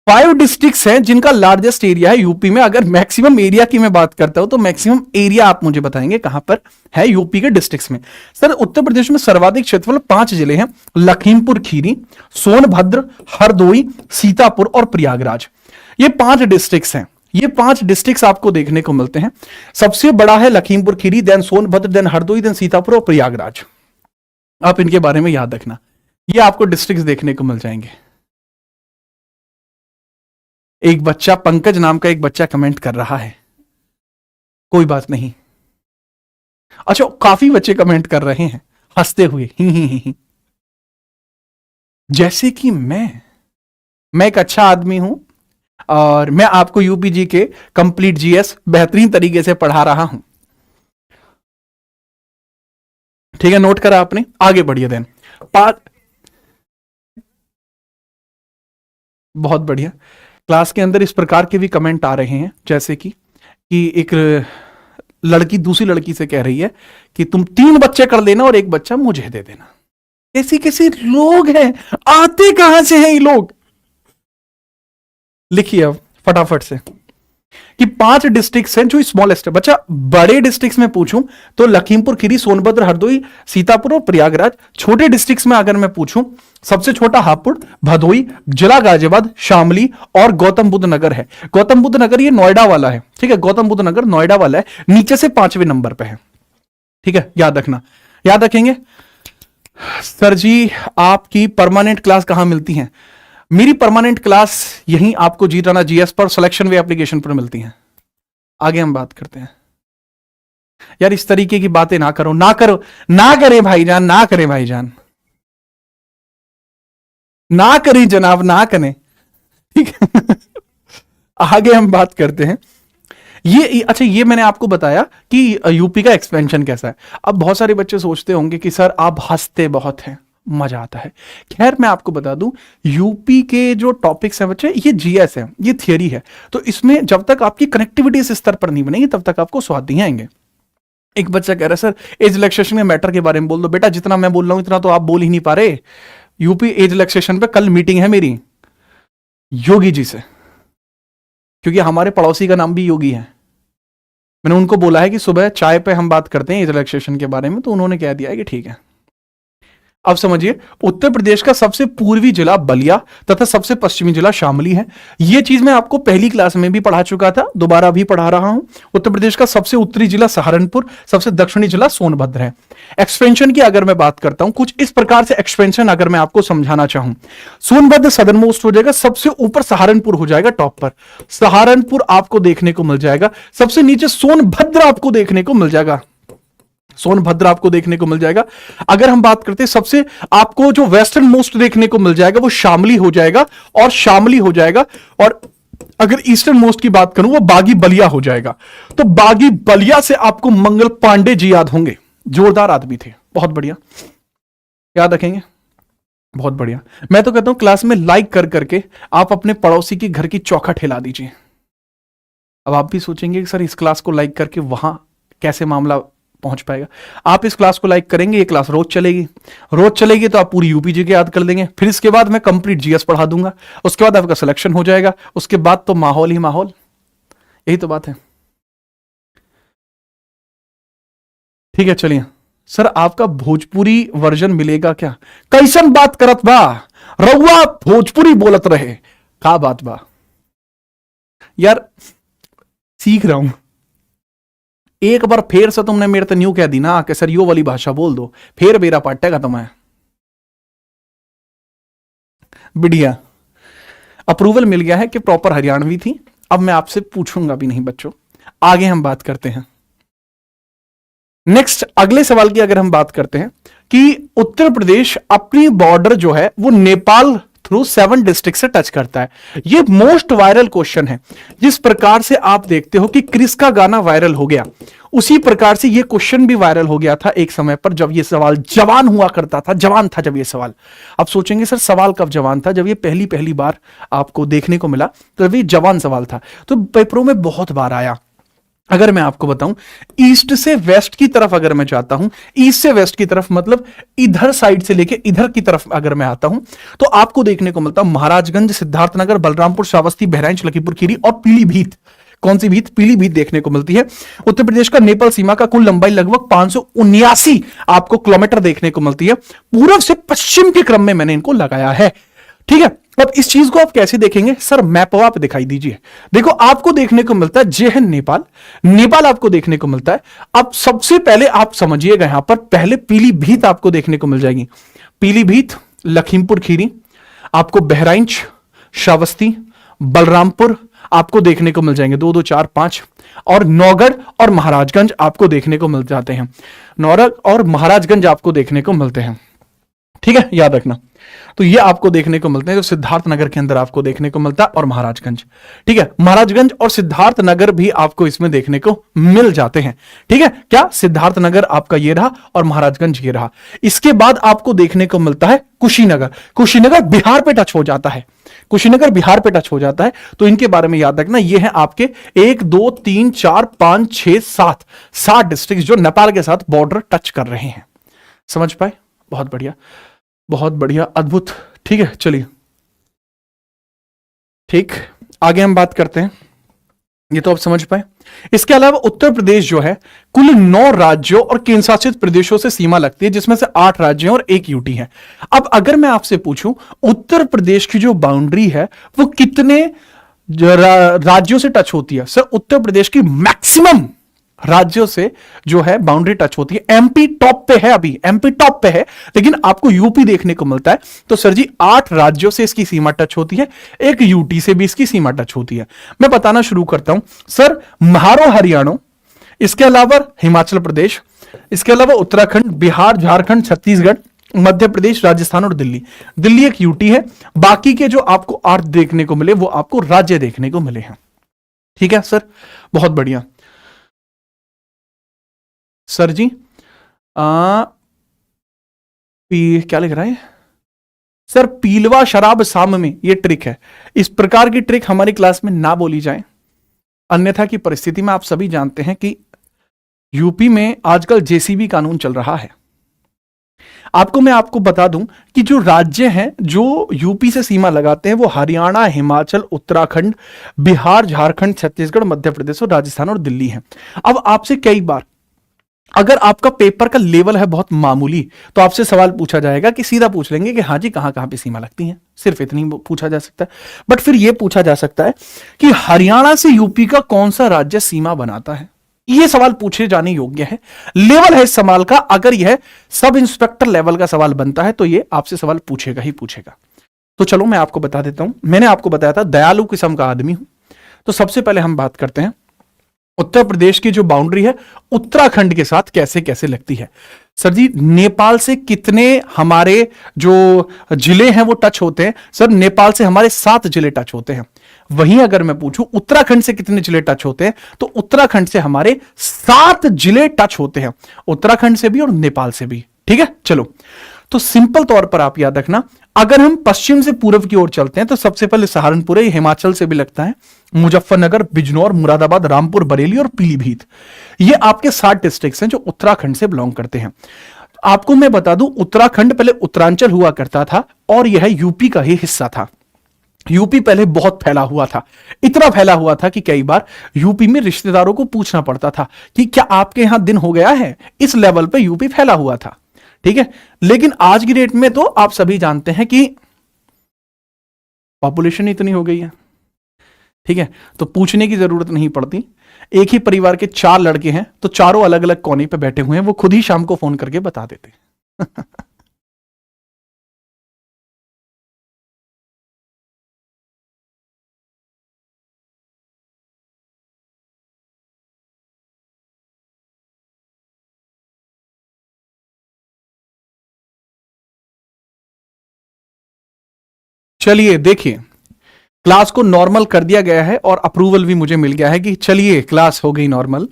5 डिस्ट्रिक्ट्स हैं जिनका लार्जेस्ट एरिया है यूपी में। अगर मैक्सिमम एरिया की मैं बात करता हूं तो मैक्सिमम एरिया आप मुझे बताएंगे कहां पर है यूपी के डिस्ट्रिक्ट्स में। सर उत्तर प्रदेश में सर्वाधिक क्षेत्रफल 5 जिले हैं, लखीमपुर खीरी, सोनभद्र, हरदोई, सीतापुर और प्रयागराज। ये 5 डिस्ट्रिक्ट्स हैं। ये 5 डिस्ट्रिक्ट्स आपको देखने को मिलते हैं। सबसे बड़ा है Lakhimpur Kheri, then Sonbhadra, then Hardoi, then Sitapur और प्रयागराज। आप इनके बारे में याद रखना, ये आपको डिस्ट्रिक्ट्स देखने को मिल जाएंगे। एक बच्चा, पंकज नाम का एक बच्चा कमेंट कर रहा है, कोई बात नहीं। अच्छा काफी बच्चे कमेंट कर रहे हैं हंसते हुए, ही। जैसे कि मैं मैं एक अच्छा आदमी हूं और मैं आपको यूपीजी के कंप्लीट जीएस बेहतरीन तरीके से पढ़ा रहा हूं। ठीक है, नोट करा आपने, आगे बढ़िए देन। पांच, बहुत बढ़िया। क्लास के अंदर इस प्रकार के भी कमेंट आ रहे हैं, जैसे कि एक लड़की दूसरी लड़की से कह रही है कि तुम 3 बच्चे कर लेना और 1 बच्चा मुझे दे देना। कैसी कैसी लोग हैं, आते कहां से हैं ये लोग? लिखिए अब फटाफट से कि 5 डिस्ट्रिक्ट्स हैं जो स्मॉलेस्ट है। बच्चा बड़े डिस्ट्रिक्ट्स में पूछूं तो लखीमपुर खीरी, सोनभद्र, हरदोई, सीतापुर और प्रयागराज। छोटे डिस्ट्रिक्ट्स में अगर मैं पूछूं, सबसे छोटा हापुड़, भदोई, जिला गाजियाबाद, शामली और गौतम बुद्ध नगर है। गौतम बुद्ध नगर ये नोएडा वाला है, ठीक है, गौतम बुद्ध नगर नोएडा वाला है, नीचे से 5वें नंबर पे है। ठीक है, याद रखना, याद रखेंगे। सर जी आपकी परमानेंट क्लास कहां मिलती है? मेरी परमानेंट क्लास यहीं आपको जीताना जीएस पर सिलेक्शन वे एप्लीकेशन पर मिलती हैं। आगे हम बात करते हैं। यार इस तरीके की बातें ना करो, ना करो, ना करें भाईजान, ना करें भाईजान, ना करें जनाब, ना करें। ठीक है आगे हम बात करते हैं। ये अच्छा, ये मैंने आपको बताया कि यूपी का एक्सपेंशन कैसा है। अब बहुत सारे बच्चे सोचते होंगे कि सर आप हंसते बहुत हैं, मजा आता है। खैर मैं आपको बता दूं, यूपी के जो टॉपिक्स हैं बच्चे, ये जीएस है, ये थियरी है, तो इसमें जब तक आपकी कनेक्टिविटी इस स्तर पर नहीं बनेगी तब तक आपको स्वाद नहीं आएंगे। एक बच्चा कह रहा है सर एज रिलैक्सेशन के मैटर के बारे में बोल दो। बेटा जितना मैं बोल रहा हूं इतना तो आप बोल ही नहीं पा रहे। यूपी एज रिलैक्सेशन पे कल मीटिंग है मेरी योगी जी से, क्योंकि हमारे पड़ोसी का नाम भी योगी है। मैंने उनको बोला है कि सुबह चाय पे हम बात करते हैं एज रिलैक्सेशन के बारे में, तो उन्होंने कह दिया है कि ठीक है। अब समझिए, उत्तर प्रदेश का सबसे पूर्वी जिला बलिया तथा सबसे पश्चिमी जिला शामली है। यह चीज मैं आपको पहली क्लास में भी पढ़ा चुका था, दोबारा भी पढ़ा रहा हूं। उत्तर प्रदेश का सबसे उत्तरी जिला सहारनपुर, सबसे दक्षिणी जिला सोनभद्र है। एक्सपेंशन की अगर मैं बात करता हूं, कुछ इस प्रकार से एक्सपेंशन अगर मैं आपको समझाना चाहूं, सोनभद्र सदर्न मोस्ट हो जाएगा, सबसे ऊपर सहारनपुर हो जाएगा टॉप पर, सहारनपुर आपको देखने को मिल जाएगा। सबसे नीचे सोनभद्र आपको देखने को मिल जाएगा, सोनभद्र आपको देखने को मिल जाएगा। अगर हम बात करते हैं, सबसे आपको जो वेस्टर्न मोस्ट देखने को मिल जाएगा वो शामली हो जाएगा, और शामली हो जाएगा। और अगर ईस्टर्न मोस्ट की बात करूं वो बागी बलिया हो जाएगा। तो बागी बलिया से आपको मंगल पांडे जी याद होंगे, जोरदार आदमी थे, बहुत बढ़िया, याद रखेंगे, बहुत बढ़िया। मैं तो कहता हूं क्लास में लाइक कर करके आप अपने पड़ोसी की घर की चौखट हिला दीजिए। अब आप भी सोचेंगे कि सर इस क्लास को लाइक करके वहां कैसे मामला पहुंच पाएगा। आप इस क्लास को लाइक करेंगे, ये क्लास रोज चलेगी, रोज चलेगी तो आप पूरी यूपीजी के याद कर देंगे। फिर इसके बाद मैं कंप्लीट जीएस पढ़ा दूंगा, उसके बाद आपका सिलेक्शन हो जाएगा, उसके बाद तो माहौल ही माहौल। यही तो बात है। ठीक है, चलिए सर आपका भोजपुरी वर्जन मिलेगा क्या? कैसन बात करत बा रउआ, भोजपुरी बोलत रहे, का बात बा यार, सीख रहा हूं। एक बार फिर से तुमने मेरे तो न्यू कह दी ना कि सर यो वाली भाषा बोल दो, फिर मेरा पट्टेगा तुम्हें। बढ़िया, अप्रूवल मिल गया है कि प्रॉपर हरियाणवी थी। अब मैं आपसे पूछूंगा भी नहीं बच्चों। आगे हम बात करते हैं नेक्स्ट, अगले सवाल की अगर हम बात करते हैं कि उत्तर प्रदेश अपनी बॉर्डर जो है वो नेपाल थ्रू 7 डिस्ट्रिक्ट से टच करता है। ये मोस्ट वायरल क्वेश्चन है। जिस प्रकार से आप देखते हो कि क्रिस का गाना वायरल हो गया, उसी प्रकार से ये क्वेश्चन भी वायरल हो गया था एक समय पर, जब ये सवाल जवान हुआ करता था, जवान था जब ये सवाल। अब सोचेंगे सर सवाल कब जवान था? जब ये पहली पहली बार आपको देखने को मिला तब ये जवान सवाल था, तो पेपरों में बहुत बार आया। अगर मैं आपको बताऊं, ईस्ट से वेस्ट की तरफ अगर मैं जाता हूं, ईस्ट से वेस्ट की तरफ मतलब इधर साइड से लेके इधर की तरफ अगर मैं आता हूं, तो आपको देखने को मिलता महाराजगंज, सिद्धार्थनगर, बलरामपुर, श्रावस्ती, बहराइच, लखीमपुर खीरी और पीलीभीत। कौन सी भीत? पीलीभीत देखने को मिलती है। उत्तर प्रदेश का नेपाल सीमा का कुल लंबाई लगभग 579 आपको किलोमीटर देखने को मिलती है। पूर्व से पश्चिम के क्रम में मैंने इनको लगाया है, ठीक है। अब इस चीज को आप कैसे देखेंगे? सर मैप आप दिखाई दीजिए। देखो आपको देखने को मिलता है जे है नेपाल, नेपाल आपको देखने को मिलता है। अब सबसे पहले आप समझिएगा, यहां पर पहले पीलीभीत आपको देखने को मिल जाएगी। पीलीभीत, लखीमपुर खीरी, आपको बहराइच, श्रावस्ती, बलरामपुर आपको देखने को मिल जाएंगे, 2 2 4 5, और नौगढ़ और महाराजगंज आपको देखने को मिल जाते हैं। नौगढ़ और महाराजगंज आपको देखने को मिलते हैं, ठीक है, याद रखना। तो ये आपको देखने को मिलते हैं, जो सिद्धार्थ नगर के अंदर आपको देखने को मिलता है, और महाराजगंज। ठीक है, महाराजगंज और सिद्धार्थ नगर भी आपको इसमें देखने को मिल जाते हैं। ठीक है, क्या सिद्धार्थ नगर आपका ये रहा और महाराजगंज ये रहा। इसके बाद आपको देखने को मिलता है कुशीनगर। कुशीनगर बिहार पे टच हो जाता है, कुशीनगर बिहार पे टच हो जाता है। तो इनके बारे में याद रखना, ये है आपके 1 2 3 4 5 6 7 डिस्ट्रिक्ट जो नेपाल के साथ बॉर्डर टच कर रहे हैं। समझ पाए? बहुत बढ़िया, बहुत बढ़िया, अद्भुत। ठीक है, चलिए ठीक, आगे हम बात करते हैं। ये तो आप समझ पाए। इसके अलावा उत्तर प्रदेश जो है कुल 9 राज्यों और केंद्र शासित प्रदेशों से सीमा लगती है, जिसमें से 8 राज्य और 1 यूटी है। अब अगर मैं आपसे पूछूं उत्तर प्रदेश की जो बाउंड्री है वो कितने राज्यों से टच होती है? सर उत्तर प्रदेश की मैक्सिमम राज्यों से जो है बाउंड्री टच होती है। एमपी टॉप पे है, अभी एमपी टॉप पे है, लेकिन आपको यूपी देखने को मिलता है। तो सर जी 8 राज्यों से इसकी सीमा टच होती है, 1 यूटी से भी इसकी सीमा टच होती है। मैं बताना शुरू करता हूं सर, महारो हरियाणा, इसके अलावा हिमाचल प्रदेश, इसके अलावा उत्तराखंड, बिहार, झारखंड, छत्तीसगढ़, मध्य प्रदेश, राजस्थान और दिल्ली। दिल्ली एक यूटी है, बाकी के जो आपको 8 देखने को मिले वो आपको राज्य देखने को मिले हैं। ठीक है सर, बहुत बढ़िया। सर जी क्या लिख रहा है सर? पीलवा शराब साम में, ये ट्रिक है। इस प्रकार की ट्रिक हमारी क्लास में ना बोली जाए, अन्यथा की परिस्थिति में आप सभी जानते हैं कि यूपी में आजकल जेसीबी कानून चल रहा है। मैं आपको बता दूं कि जो राज्य हैं जो यूपी से सीमा लगाते हैं वो हरियाणा, हिमाचल, उत्तराखंड, बिहार, झारखंड, छत्तीसगढ़, मध्य प्रदेश और राजस्थान और दिल्ली हैं। अब आपसे कई बार अगर आपका पेपर का लेवल है बहुत मामूली, तो आपसे सवाल पूछा जाएगा कि सीधा पूछ लेंगे कि हाँ जी कहां कहां पे सीमा लगती है, सिर्फ इतनी पूछा जा सकता है। बट फिर यह पूछा जा सकता है कि हरियाणा से यूपी का कौन सा राज्य सीमा बनाता है। यह सवाल पूछे जाने योग्य है, लेवल है इस सवाल का। अगर यह सब इंस्पेक्टर लेवल का सवाल बनता है तो यह आपसे सवाल पूछेगा ही पूछेगा। तो चलो मैं आपको बता देता हूं, मैंने आपको बताया था दयालु किस्म का आदमी हूं। तो सबसे पहले हम बात करते हैं उत्तर प्रदेश की जो बाउंड्री है उत्तराखंड के साथ कैसे कैसे लगती है। सर जी नेपाल से कितने हमारे जो जिले हैं वो टच होते हैं? सर नेपाल से हमारे 7 जिले टच होते हैं। वहीं अगर मैं पूछूं उत्तराखंड से कितने जिले टच होते हैं, तो उत्तराखंड से हमारे 7 जिले टच होते हैं, उत्तराखंड से भी और नेपाल से भी। ठीक है, चलो तो सिंपल तौर पर आप याद रखना, अगर हम पश्चिम से पूर्व की ओर चलते हैं तो सबसे पहले सहारनपुर है, हिमाचल से भी लगता है, मुजफ्फरनगर, बिजनौर, मुरादाबाद, रामपुर, बरेली और पीलीभीत। ये आपके 7 डिस्ट्रिक्ट्स हैं जो उत्तराखंड से बिलोंग करते हैं। आपको मैं बता दूं उत्तराखंड पहले उत्तरांचल हुआ करता था और यह यूपी का ही हिस्सा था। यूपी पहले बहुत फैला हुआ था, इतना फैला हुआ था कि कई बार यूपी में रिश्तेदारों को पूछना पड़ता था कि क्या आपके यहां दिन हो गया है। इस लेवल पे यूपी फैला हुआ था। ठीक है, लेकिन आज की डेट में तो आप सभी जानते हैं कि पॉपुलेशन इतनी हो गई है। ठीक है, तो पूछने की जरूरत नहीं पड़ती। एक ही परिवार के 4 लड़के हैं तो चारों अलग अलग कोने पे बैठे हुए हैं, वो खुद ही शाम को फोन करके बता देते हैं। चलिए देखिए, क्लास को नॉर्मल कर दिया गया है और अप्रूवल भी मुझे मिल गया है कि चलिए क्लास हो गई नॉर्मल।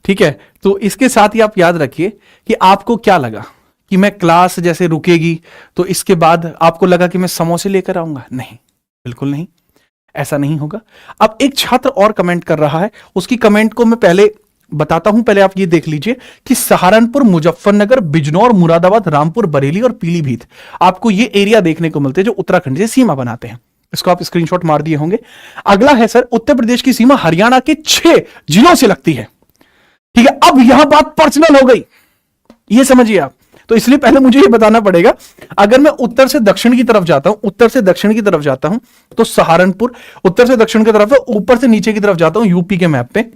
ठीक है, तो इसके साथ ही आप याद रखिए कि आपको क्या लगा कि मैं क्लास जैसे रुकेगी तो इसके बाद आपको लगा कि मैं समोसे लेकर आऊंगा। नहीं, बिल्कुल नहीं, ऐसा नहीं होगा। अब एक छात्र और कमेंट कर रहा है, उसकी कमेंट को मैं पहले बताता हूं। पहले आप ये देख लीजिए कि सहारनपुर, मुजफ्फरनगर, बिजनौर, मुरादाबाद, रामपुर, बरेली और पीलीभीत आपको ये एरिया देखने को मिलते हैं जो उत्तराखंड से सीमा बनाते हैं। इसको आप स्क्रीनशॉट मार दिए होंगे। अगला है सर, उत्तर प्रदेश की सीमा हरियाणा के 6 जिलों से लगती है। ठीक है, अब यहां बात पर्सनल हो गई, ये समझिए आप। तो इसलिए पहले मुझे ये बताना पड़ेगा, अगर मैं उत्तर से दक्षिण की तरफ जाता हूं, उत्तर से दक्षिण की तरफ जाता हूं तो सहारनपुर, उत्तर से दक्षिण की तरफ है, ऊपर से नीचे की तरफ जाता हूं यूपी के मैप पे,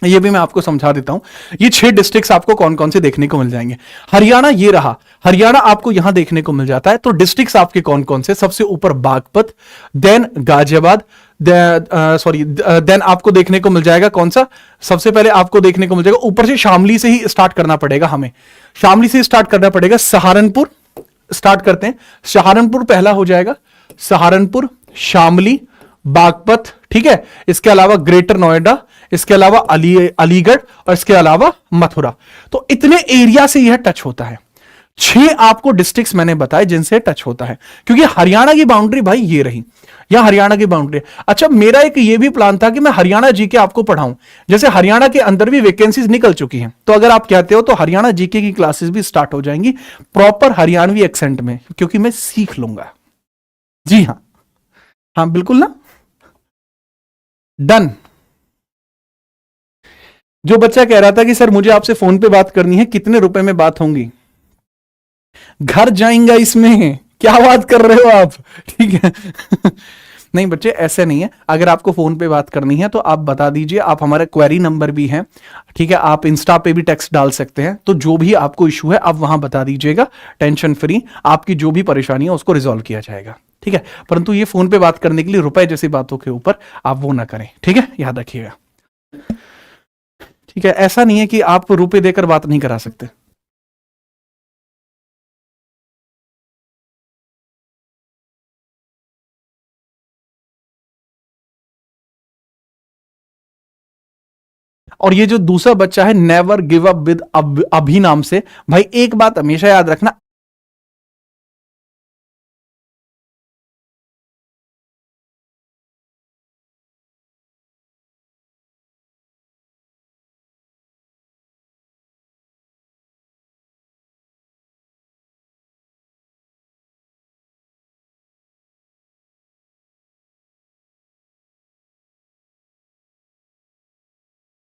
ये भी मैं आपको समझा देता हूं। ये 6 डिस्ट्रिक्ट्स आपको कौन कौन से देखने को मिल जाएंगे। हरियाणा ये रहा, हरियाणा आपको यहां देखने को मिल जाता है। तो डिस्ट्रिक्ट्स आपके कौन कौन से? सबसे ऊपर बागपत, देन गाजियाबाद, देन आपको देखने को मिल जाएगा कौन सा? सबसे पहले आपको देखने को मिल जाएगा, ऊपर से शामली से ही स्टार्ट करना पड़ेगा हमें, शामली से स्टार्ट करना पड़ेगा, सहारनपुर, स्टार्ट करते हैं। सहारनपुर पहला हो जाएगा, सहारनपुर, शामली, बागपत, ठीक है, इसके अलावा ग्रेटर नोएडा, इसके अलावा अलीगढ़ और इसके अलावा मथुरा। तो इतने एरिया से यह टच होता है। 6 आपको डिस्ट्रिक्ट्स मैंने बताए जिनसे टच होता है, क्योंकि हरियाणा की बाउंड्री भाई ये रही, यहां हरियाणा की बाउंड्री। अच्छा, मेरा एक ये भी प्लान था कि मैं हरियाणा जीके आपको पढ़ाऊं, जैसे हरियाणा के अंदर भी वैकेंसीज निकल चुकी हैं, तो अगर आप कहते हो तो हरियाणा जीके की क्लासेस भी स्टार्ट हो जाएंगी प्रॉपर हरियाणवी एक्सेंट में, क्योंकि मैं सीख लूंगा। जी हाँ, हाँ बिल्कुल ना, डन। जो बच्चा कह रहा था कि सर मुझे आपसे फोन पे बात करनी है, कितने रुपए में बात होंगी? घर जाएंगा इसमें, क्या बात कर रहे हो आप? ठीक है नहीं बच्चे, ऐसे नहीं है। अगर आपको फोन पे बात करनी है तो आप बता दीजिए, आप हमारा क्वेरी नंबर भी है, ठीक है, आप इंस्टा पे भी टेक्स्ट डाल सकते हैं, तो जो भी आपको इशू है आप वहां बता दीजिएगा, टेंशन फ्री, आपकी जो भी परेशानी है उसको रिजॉल्व किया जाएगा, ठीक है। परंतु ये फोन पे बात करने के लिए रुपए जैसी बातों के ऊपर आप वो ना करें, ठीक है, याद रखिएगा, ठीक है। ऐसा नहीं है कि आप रुपए देकर बात नहीं करा सकते। और ये जो दूसरा बच्चा है नेवर गिव अप विद अभी नाम से, भाई एक बात हमेशा याद रखना,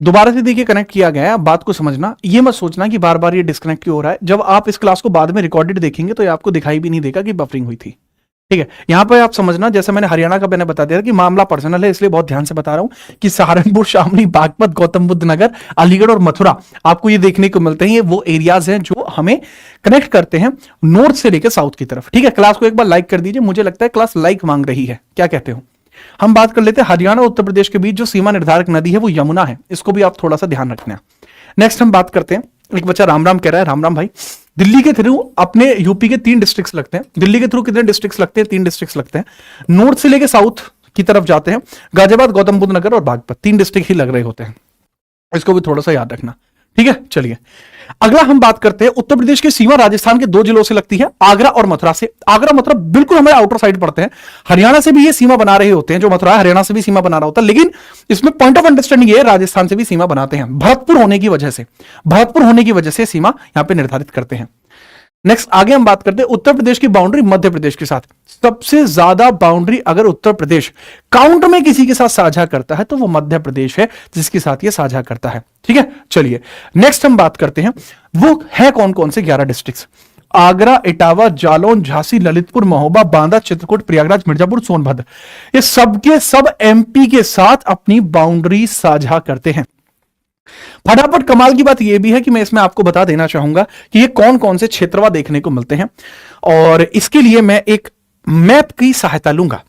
दोबारा से देखिए कनेक्ट किया गया है। बात को समझना, ये मत सोचना कि बार बार ये डिस्कनेक्ट क्यों हो रहा है। जब आप इस क्लास को बाद में रिकॉर्डेड देखेंगे तो ये आपको दिखाई भी नहीं देगा कि बफरिंग हुई थी, ठीक है। यहां पर आप समझना, जैसे मैंने हरियाणा का मैंने बता दिया कि मामला पर्सनल है, इसलिए बहुत ध्यान से बता रहा हूं कि सहारनपुर, शामली, बागपत, गौतम बुद्ध नगर, अलीगढ़ और मथुरा आपको ये देखने को मिलते हैं। ये वो एरियाज हैं जो हमें कनेक्ट करते हैं नॉर्थ से लेकर साउथ की तरफ, ठीक है। क्लास को एक बार लाइक कर दीजिए, मुझे लगता है क्लास लाइक मांग रही है, क्या कहते हो? हम बात कर लेते हैं हरियाणा और उत्तर प्रदेश के बीच जो सीमा निर्धारक नदी है वो यमुना है, इसको भी आप थोड़ा सा ध्यान रखना। नेक्स्ट हम बात करते हैं, एक बच्चा राम राम कह रहा है, राम राम भाई। दिल्ली के थ्रू अपने यूपी के 3 डिस्ट्रिक्ट्स लगते हैं। दिल्ली के थ्रू कितने डिस्ट्रिक्ट्स लगते हैं? 3 डिस्ट्रिक्ट्स लगते हैं। नॉर्थ से लेकर साउथ की तरफ जाते हैं, गाजियाबाद, गौतम बुद्ध नगर और बागपत, 3 डिस्ट्रिक्ट ही लग रहे होते हैं, इसको भी थोड़ा सा याद रखना, ठीक है। चलिए अगला हम बात करते हैं, उत्तर प्रदेश की सीमा राजस्थान के 2 जिलों से लगती है, आगरा और मथुरा से। आगरा मथुरा बिल्कुल हमारे आउटर साइड पड़ते हैं, हरियाणा से भी ये सीमा बना रहे होते हैं, जो मथुरा है हरियाणा से भी सीमा बना रहा होता है, लेकिन इसमें पॉइंट ऑफ अंडरस्टैंडिंग ये राजस्थान से भी सीमा बनाते हैं, भरतपुर होने की वजह से सीमा यहां पर निर्धारित करते हैं। नेक्स्ट आगे हम बात करते हैं उत्तर प्रदेश की बाउंड्री मध्य प्रदेश के साथ। सबसे ज्यादा बाउंड्री अगर उत्तर प्रदेश काउंट में किसी के साथ साझा करता है तो वो मध्य प्रदेश है जिसके साथ ये साझा करता है, ठीक है। चलिए नेक्स्ट हम बात करते हैं, वो है कौन कौन से 11 डिस्ट्रिक्ट्स? आगरा, इटावा, जालौन, झांसी, ललितपुर, महोबा, बांदा, चित्रकूट, प्रयागराज, मिर्जापुर, सोनभद्र, ये सबके सब एमपी के साथ अपनी बाउंड्री साझा करते हैं। फटाफट कमाल की बात यह भी है कि मैं इसमें आपको बता देना चाहूंगा कि ये कौन कौन से क्षेत्रवा देखने को मिलते हैं, और इसके लिए मैं एक मैप की सहायता लूंगा।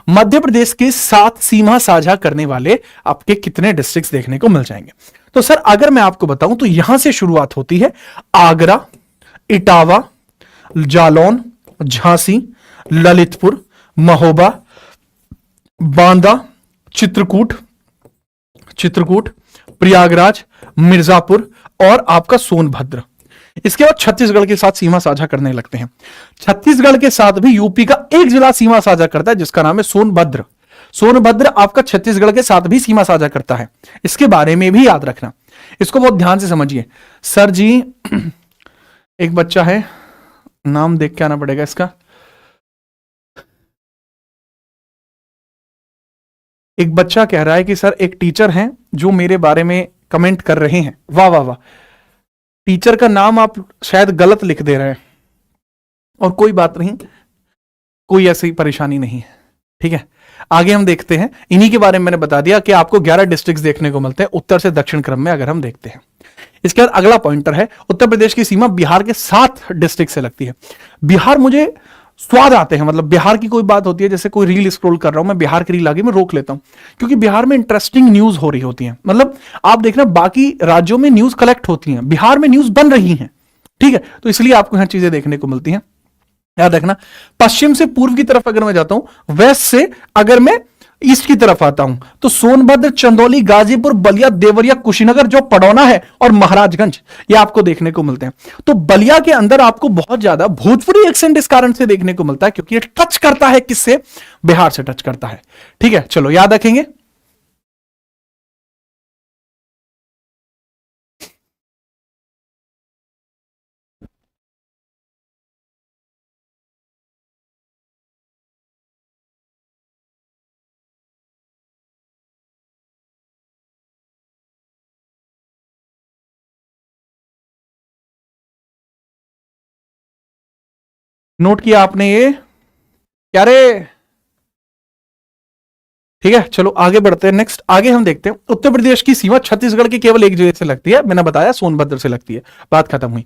मध्य प्रदेश के साथ सीमा साझा करने वाले आपके कितने डिस्ट्रिक्ट्स देखने को मिल जाएंगे? तो सर अगर मैं आपको बताऊं तो यहां से शुरुआत होती है, आगरा, इटावा, जालौन, झांसी, ललितपुर, महोबा, बांदा, चित्रकूट, प्रयागराज, मिर्जापुर और आपका सोनभद्र। इसके बाद छत्तीसगढ़ के साथ सीमा साझा करने लगते हैं। छत्तीसगढ़ के साथ भी यूपी का एक जिला सीमा साझा करता है जिसका नाम है सोनभद्र। सोनभद्र आपका छत्तीसगढ़ के साथ भी सीमा साझा करता है, इसके बारे में भी याद रखना, इसको बहुत ध्यान से समझिए। सर जी एक बच्चा है, नाम देख के आना पड़ेगा इसका, एक बच्चा कह रहा है कि सर एक टीचर हैं जो मेरे बारे में कमेंट कर रहे हैं। वाह वाह वाह, टीचर का नाम आप शायद गलत लिख दे रहे हैं, और कोई बात नहीं, कोई ऐसी परेशानी नहीं है, ठीक है। आगे हम देखते हैं, इन्हीं के बारे में मैंने बता दिया कि आपको 11 डिस्ट्रिक्ट्स देखने को मिलते हैं उत्तर से दक्षिण क्रम में अगर हम देखते हैं। इसके बाद अगला पॉइंटर है, उत्तर प्रदेश की सीमा बिहार के 7 डिस्ट्रिक्ट से लगती है। बिहार मुझे स्वाद आते हैं, मतलब बिहार की कोई बात होती है, जैसे कोई रील स्क्रॉल कर रहा हूं मैं, बिहार की रील आगे मैं रोक लेता हूं, क्योंकि बिहार में इंटरेस्टिंग न्यूज हो रही होती है। मतलब आप देखना बाकी राज्यों में न्यूज कलेक्ट होती हैं, बिहार में न्यूज बन रही हैं, ठीक है, तो इसलिए आपको यहां चीजें देखने को मिलती हैं। याद रखना, पश्चिम से पूर्व की तरफ अगर मैं जाता हूं, वेस्ट से अगर मैं ईस्ट की तरफ आता हूं, तो सोनभद्र, चंदौली, गाजीपुर, बलिया, देवरिया, कुशीनगर, जो पडौना है और महाराजगंज, ये आपको देखने को मिलते हैं। तो बलिया के अंदर आपको बहुत ज्यादा भोजपुरी एक्सेंट इस कारण से देखने को मिलता है क्योंकि ये टच करता है किससे, बिहार से टच करता है। ठीक है, चलो याद रखेंगे। नोट किया आपने ये, क्या रे? ठीक है, चलो आगे बढ़ते हैं। नेक्स्ट आगे हम देखते हैं, उत्तर प्रदेश की सीमा छत्तीसगढ़ की केवल एक जगह से लगती है, मैंने बताया सोनभद्र से लगती है, बात खत्म हुई।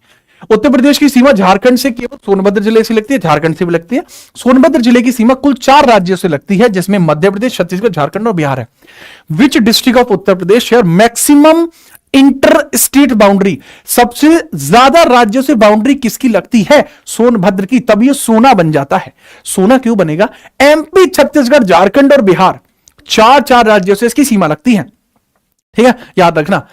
उत्तर प्रदेश की सीमा झारखंड से केवल सोनभद्र जिले से लगती है, झारखंड से भी लगती है। सोनभद्र जिले की सीमा कुल 4 राज्यों से लगती है, जिसमें मध्य प्रदेश, छत्तीसगढ़, झारखंड और बिहार है। Which district of Uttar Pradesh share maximum inter state boundary, सबसे ज्यादा राज्यों से बाउंड्री किसकी लगती है? सोनभद्र की। तब ये सोना बन जाता है। सोना क्यों बनेगा? एमपी, छत्तीसगढ़, झारखंड और बिहार, 4 राज्यों से इसकी सीमा लगती है। ठीक है, याद रखना।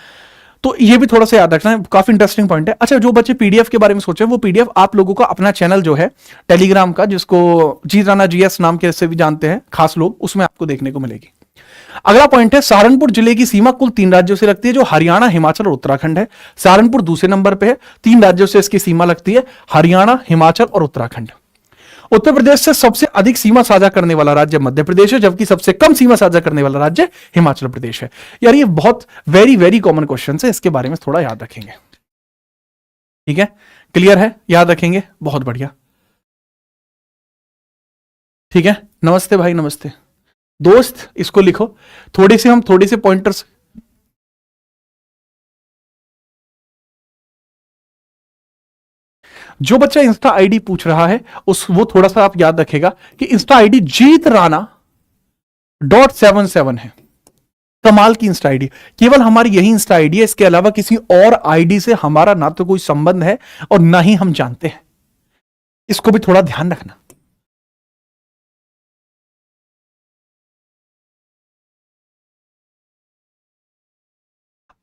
तो ये भी थोड़ा सा याद रखना है, काफी इंटरेस्टिंग पॉइंट है। अच्छा, जो बच्चे पीडीएफ के बारे में सोचे, वो पीडीएफ आप लोगों का अपना चैनल जो है टेलीग्राम का, जिसको जीत राणा जीएस नाम के से भी जानते हैं खास लोग, उसमें आपको देखने को मिलेगी। अगला पॉइंट है, सहारनपुर जिले की सीमा कुल 3 राज्यों से लगती है, जो हरियाणा, हिमाचल और उत्तराखंड है। सहारनपुर दूसरे नंबर पे है, 3 राज्यों से इसकी सीमा लगती है, हरियाणा, हिमाचल और उत्तराखंड। उत्तर प्रदेश से सबसे अधिक सीमा साझा करने वाला राज्य मध्य प्रदेश है, जबकि सबसे कम सीमा साझा करने वाला राज्य हिमाचल प्रदेश है। यार ये बहुत वेरी वेरी कॉमन क्वेश्चन है, इसके बारे में थोड़ा याद रखेंगे। ठीक है, क्लियर है, याद रखेंगे, बहुत बढ़िया। ठीक है, नमस्ते भाई, नमस्ते दोस्त, इसको लिखो। हम थोड़े से पॉइंटर्स, जो बच्चा इंस्टा आईडी पूछ रहा है वो थोड़ा सा आप याद रखेगा कि इंस्टा आईडी जीत राणा .77 है। कमाल की इंस्टा आईडी, केवल हमारी यही इंस्टा आईडी है, इसके अलावा किसी और आईडी से हमारा ना तो कोई संबंध है और ना ही हम जानते हैं। इसको भी थोड़ा ध्यान रखना।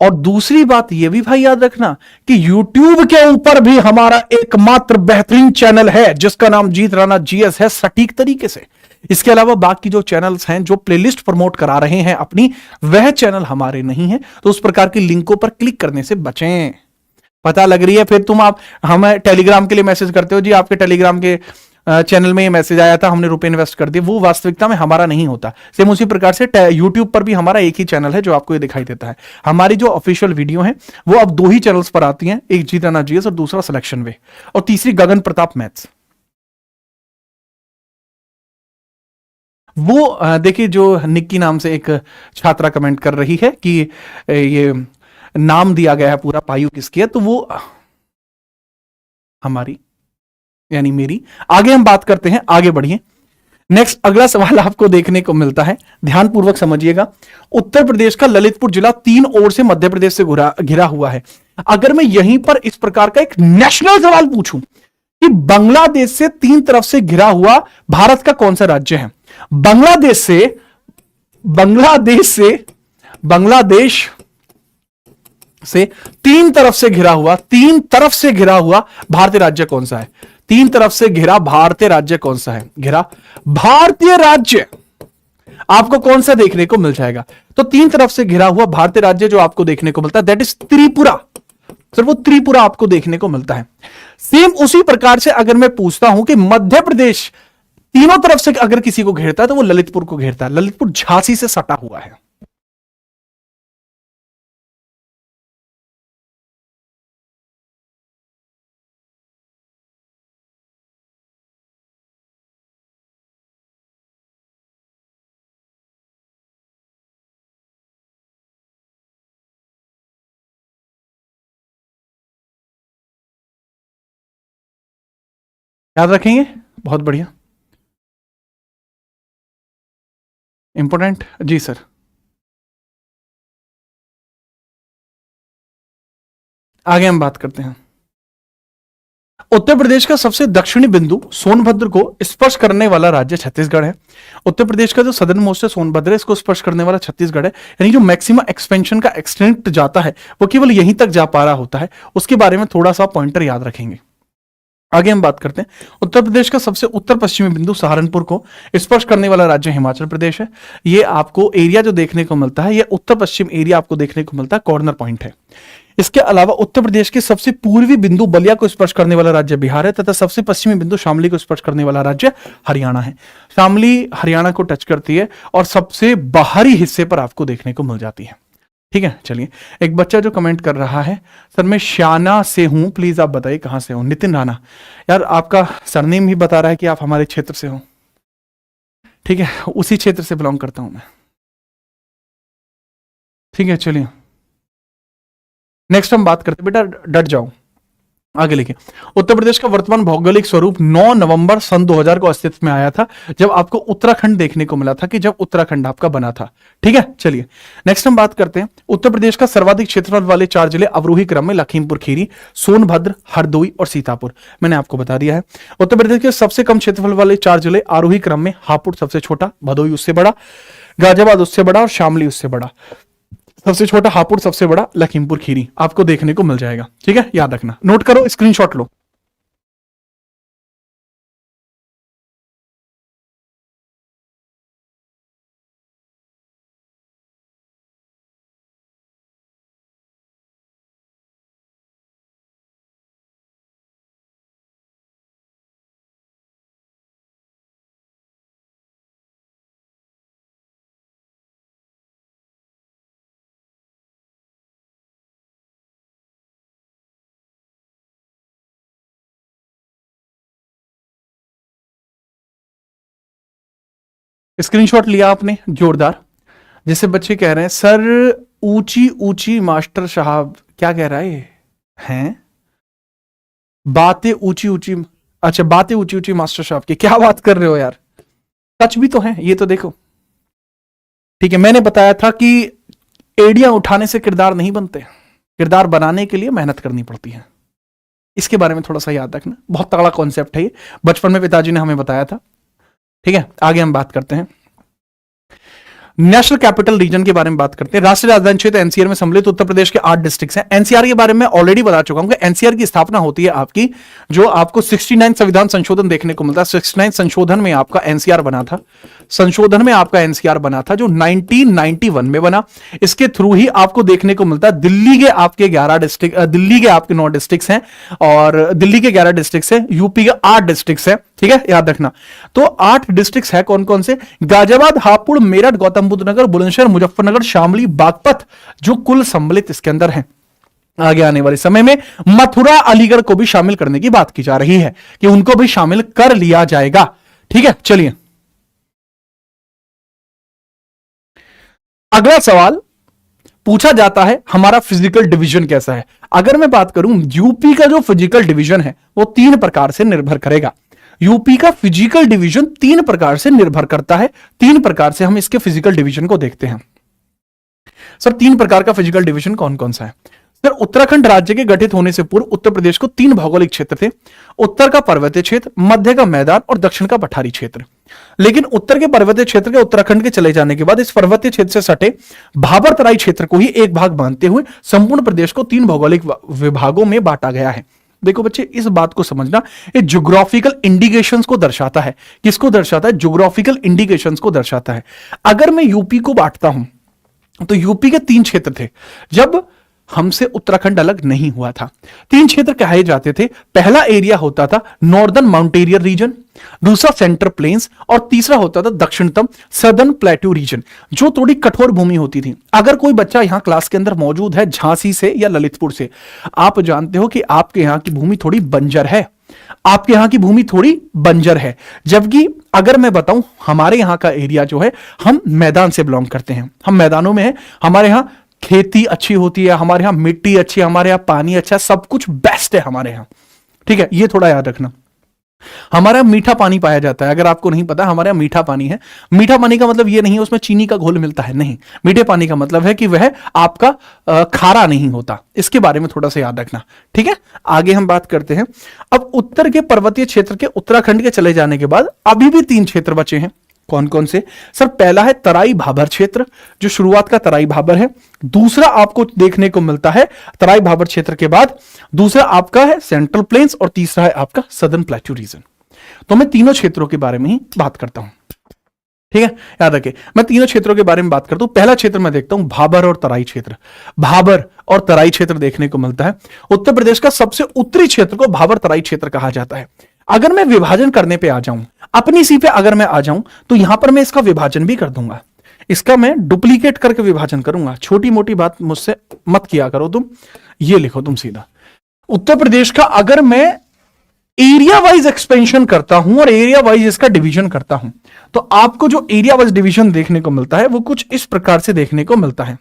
और दूसरी बात यह भी भाई याद रखना कि YouTube के ऊपर भी हमारा एकमात्र बेहतरीन चैनल है, जिसका नाम जीत राणा जीएस है, सटीक तरीके से। इसके अलावा बाकी जो चैनल्स हैं जो प्लेलिस्ट प्रमोट करा रहे हैं अपनी, वह चैनल हमारे नहीं है, तो उस प्रकार की लिंकों पर क्लिक करने से बचें। पता लग रही है फिर तुम आप हमें टेलीग्राम के लिए मैसेज करते हो, जी आपके टेलीग्राम के चैनल में ये मैसेज आया था, हमने रुपए इन्वेस्ट कर दिए, वो वास्तविकता में हमारा नहीं होता। सेम उसी प्रकार से यूट्यूब पर भी हमारा एक ही चैनल है जो आपको ये दिखाई देता है। हमारी जो ऑफिशियल वीडियो है वो अब 2 ही चैनल्स पर आती हैं, एक जीत राणा जीएस और दूसरा सिलेक्शन वे, और तीसरी गगन प्रताप मैथ्स। वो देखिए, जो निक्की नाम से एक छात्रा कमेंट कर रही है कि ये नाम दिया गया है पूरा, पायु किसकी है, तो वो हमारी यानी मेरी। आगे हम बात करते हैं, आगे बढ़िए। नेक्स्ट अगला सवाल आपको देखने को मिलता है, ध्यानपूर्वक समझिएगा। उत्तर प्रदेश का ललितपुर जिला 3 ओर से मध्य प्रदेश से घिरा हुआ है। अगर मैं यहीं पर इस प्रकार का एक नेशनल सवाल पूछूं कि बांग्लादेश से 3 तरफ से घिरा हुआ भारत का कौन सा राज्य है? बांग्लादेश से 3 तरफ से घिरा हुआ भारतीय राज्य कौन सा है? 3 तरफ से घिरा भारतीय राज्य कौन सा है? घिरा भारतीय राज्य आपको कौन सा देखने को मिल जाएगा? तो 3 तरफ से घिरा हुआ भारतीय राज्य जो आपको देखने को मिलता है, दैट इज त्रिपुरा। सर वो त्रिपुरा आपको देखने को मिलता है। सेम उसी प्रकार से अगर मैं पूछता हूं कि मध्य प्रदेश तीनों तरफ से अगर किसी को घेरता है तो वो ललितपुर को घेरता है। ललितपुर झांसी से सटा हुआ है। याद रखेंगे, बहुत बढ़िया, इंपॉर्टेंट। जी सर, आगे हम बात करते हैं। उत्तर प्रदेश का सबसे दक्षिणी बिंदु सोनभद्र को स्पर्श करने वाला राज्य छत्तीसगढ़ है। उत्तर प्रदेश का जो सदर्न मोस्ट है सोनभद्र है, इसको स्पर्श करने वाला छत्तीसगढ़ है। यानी जो मैक्सिमम एक्सपेंशन का एक्सटेंट जाता है वो केवल यहीं तक जा पा रहा होता है। उसके बारे में थोड़ा सा पॉइंटर याद रखेंगे। आगे हम बात करते हैं, उत्तर प्रदेश का सबसे उत्तर पश्चिमी बिंदु सहारनपुर को स्पर्श करने वाला राज्य हिमाचल प्रदेश है। ये आपको एरिया जो देखने को मिलता है, ये उत्तर पश्चिम एरिया आपको देखने को मिलता है, कॉर्नर पॉइंट है। इसके अलावा उत्तर प्रदेश के सबसे पूर्वी बिंदु बलिया को स्पर्श करने वाला राज्य बिहार है तथा सबसे पश्चिमी बिंदु शामली को स्पर्श करने वाला राज्य हरियाणा है। शामली हरियाणा को टच करती है और सबसे बाहरी हिस्से पर आपको देखने को मिल जाती है। ठीक है, चलिए। एक बच्चा जो कमेंट कर रहा है, सर मैं श्याना से हूं, प्लीज आप बताइए कहां से हो। नितिन राणा, यार आपका सरनेम ही बता रहा है कि आप हमारे क्षेत्र से हो। ठीक है, उसी क्षेत्र से बिलोंग करता हूं मैं। ठीक है, चलिए नेक्स्ट हम बात करते हैं। बेटा डट जाओ, आगे लिखिए। उत्तर प्रदेश का वर्तमान भौगोलिक स्वरूप 9 नवंबर सन 2000 को अस्तित्व में आया था, जब आपको उत्तराखंड देखने को मिला था कि जब उत्तराखंड आपका बना था। ठीक है, चलिए नेक्स्ट हम बात करते हैं। उत्तर प्रदेश का सर्वाधिक क्षेत्रफल वाले 4 जिले अवरोही क्रम में लखीमपुर खीरी, सोनभद्र, हरदोई और सीतापुर, मैंने आपको बता दिया है। उत्तर प्रदेश के सबसे कम क्षेत्रफल वाले 4 जिले आरोही क्रम में हापुड़ सबसे छोटा, भदोई उससे बड़ा, गाजियाबाद उससे बड़ा और शामली उससे बड़ा। सबसे छोटा हापुड़, सबसे बड़ा लखीमपुर खीरी आपको देखने को मिल जाएगा। ठीक है, याद रखना, नोट करो, स्क्रीनशॉट लो। स्क्रीनशॉट लिया आपने, जोरदार। जैसे बच्चे कह रहे हैं सर ऊंची ऊंची मास्टर साहब, क्या कह रहा है ये? हैं बातें ऊंची ऊंची, अच्छा बातें ऊंची ऊंची मास्टर साहब की, क्या बात कर रहे हो यार? सच भी तो है ये, तो देखो। ठीक है, मैंने बताया था कि एड़ियां उठाने से किरदार नहीं बनते, किरदार बनाने के लिए मेहनत करनी पड़ती है। इसके बारे में थोड़ा सा याद रखना, बहुत तगड़ा कॉन्सेप्ट है ये, बचपन में पिताजी ने हमें बताया था। ठीक है, आगे हम बात करते हैं। नेशनल कैपिटल रीजन के बारे में बात करते हैं। राष्ट्रीय राजधानी क्षेत्र एनसीआर में सम्मिलित उत्तर प्रदेश के 8 डिस्ट्रिक्ट्स हैं। एनसीआर के बारे में ऑलरेडी बता चुका हूं कि एनसीआर की स्थापना होती है आपकी, जो आपको 69 संविधान संशोधन देखने को मिलता है। 69 संशोधन में आपका एनसीआर बना था, संशोधन में आपका एनसीआर बना था, जो 1991 में बना। इसके थ्रू ही आपको देखने को मिलता है दिल्ली के आपके 11 डिस्ट्रिक्ट, दिल्ली के आपके 9 डिस्ट्रिक्ट्स हैं और दिल्ली के 11 डिस्ट्रिक्ट्स हैं, यूपी के 8 डिस्ट्रिक्ट्स हैं। ठीक है, याद रखना। तो 8 डिस्ट्रिक्ट्स है कौन कौन से? गाजियाबाद, हापुड़, मेरठ, गौतम बुद्ध नगर, बुलंदशहर, मुजफ्फरनगर, शामली, बागपत, जो कुल सम्मिलित इसके अंदर है। आगे आने वाले समय में मथुरा, अलीगढ़ को भी शामिल करने की बात की जा रही है कि उनको भी शामिल कर लिया जाएगा। ठीक है, चलिए अगला सवाल पूछा जाता है, हमारा फिजिकल डिवीजन कैसा है? अगर मैं बात करूं, यूपी का जो फिजिकल डिवीजन है वो 3 प्रकार से निर्भर करेगा। यूपी का फिजिकल डिवीजन 3 प्रकार से निर्भर करता है। 3 प्रकार से हम इसके फिजिकल डिवीजन को देखते हैं। सर 3 प्रकार का फिजिकल डिवीजन कौन कौन सा है? सर उत्तराखंड राज्य के गठित होने से पूर्व उत्तर प्रदेश को 3 भौगोलिक क्षेत्र थे। उत्तर का पर्वतीय क्षेत्र, मध्य का मैदान और दक्षिण का पठारी क्षेत्र। लेकिन उत्तर के पर्वतीय क्षेत्र के उत्तराखंड के चले जाने के बाद इस पर्वतीय क्षेत्र से सटे भाबर तराई क्षेत्र को ही एक भाग मानते हुए संपूर्ण प्रदेश को 3 भौगोलिक विभागों में बांटा गया है। देखो बच्चे, इस बात को समझना, ये ज्योग्राफिकल इंडिकेशंस को दर्शाता है। किसको दर्शाता है? ज्योग्राफिकल इंडिकेशंस को दर्शाता है। अगर मैं यूपी को बांटता हूं तो यूपी के 3 क्षेत्र थे जब हमसे उत्तराखंड अलग नहीं हुआ था। 3 क्षेत्र कहे जाते थे। पहला एरिया होता था नॉर्दर्न माउंटेरियर रीजन, दूसरा सेंट्रल प्लेन्स और तीसरा होता था दक्षिणतम सदर्न प्लेट्यू रीजन, जो थोड़ी कठोर भूमि होती थी। अगर कोई बच्चा यहां क्लास के अंदर मौजूद है झांसी से या ललितपुर से, आप जानते हो कि आपके यहां की भूमि थोड़ी बंजर है, आपके यहां की भूमि थोड़ी बंजर है। जबकि अगर मैं बताऊं, हमारे यहां का एरिया जो है, हम मैदान से बिलोंग करते हैं, हम मैदानों में हैं। हमारे यहां खेती अच्छी होती है, हमारे यहां मिट्टी अच्छी है, हमारे यहां पानी अच्छा है, सब कुछ बेस्ट है हमारे यहां। ठीक है, ये थोड़ा याद रखना। हमारे यहाँ मीठा पानी पाया जाता है, अगर आपको नहीं पता हमारे यहाँ मीठा पानी है। मीठा पानी का मतलब ये नहीं है उसमें चीनी का घोल मिलता है, नहीं। मीठे पानी का मतलब है कि वह आपका खारा नहीं होता। इसके बारे में थोड़ा सा याद रखना, ठीक है। आगे हम बात करते हैं। अब उत्तर के पर्वतीय क्षेत्र के उत्तराखंड के चले जाने के बाद अभी भी 3 क्षेत्र बचे हैं। कौन कौन से सर? पहला है तराई भाबर क्षेत्र, जो शुरुआत का तराई भाबर है। दूसरा आपको देखने को मिलता है तराई भाबर क्षेत्र के बाद दूसरा आपका है सेंट्रल प्लेन्स, और तीसरा है आपका सदर्न प्लेट्यू रीजन। तो मैं तीनों क्षेत्रों के बारे में ही बात करता हूं, ठीक है। याद रखिए, मैं तीनों क्षेत्रों के बारे में बात करता हूं। पहला क्षेत्र मैं देखता हूं भाबर और तराई क्षेत्र। भाबर और तराई क्षेत्र देखने को मिलता है। उत्तर प्रदेश का सबसे उत्तरी क्षेत्र को भाबर तराई क्षेत्र कहा जाता है। अगर मैं विभाजन करने पे आ जाऊं, अपनी सी पे अगर मैं आ जाऊं, तो यहां पर मैं इसका विभाजन भी कर दूंगा। इसका मैं डुप्लीकेट करके विभाजन करूंगा। छोटी मोटी बात मुझसे मत किया करो तुम, ये लिखो तुम सीधा। उत्तर प्रदेश का अगर मैं एरिया वाइज एक्सपेंशन करता हूं और एरिया वाइज इसका डिवीजन करता हूं, तो आपको जो एरिया वाइज डिवीजन देखने को मिलता है वो कुछ इस प्रकार से देखने को मिलता है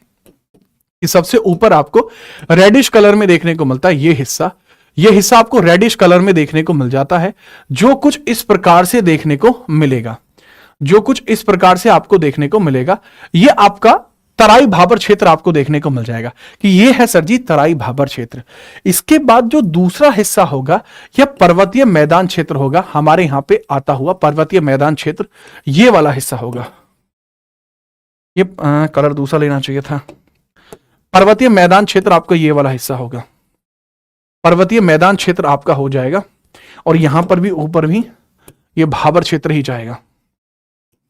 कि सबसे ऊपर आपको रेडिश कलर में देखने को मिलता है ये हिस्सा आपको रेडिश कलर में देखने को मिल जाता है, जो कुछ इस प्रकार से देखने को मिलेगा, जो कुछ इस प्रकार से आपको देखने को मिलेगा। ये आपका तराई भाबर क्षेत्र आपको देखने को मिल जाएगा कि ये है सर जी तराई भाबर क्षेत्र। इसके बाद जो दूसरा हिस्सा होगा यह पर्वतीय मैदान क्षेत्र होगा। हमारे यहां पे आता हुआ पर्वतीय मैदान क्षेत्र ये वाला हिस्सा होगा। ये कलर दूसरा लेना चाहिए था। पर्वतीय मैदान क्षेत्र आपका ये वाला हिस्सा होगा। पर्वतीय मैदान क्षेत्र आपका हो जाएगा, और यहां पर भी ऊपर भी ये भाबर क्षेत्र ही जाएगा।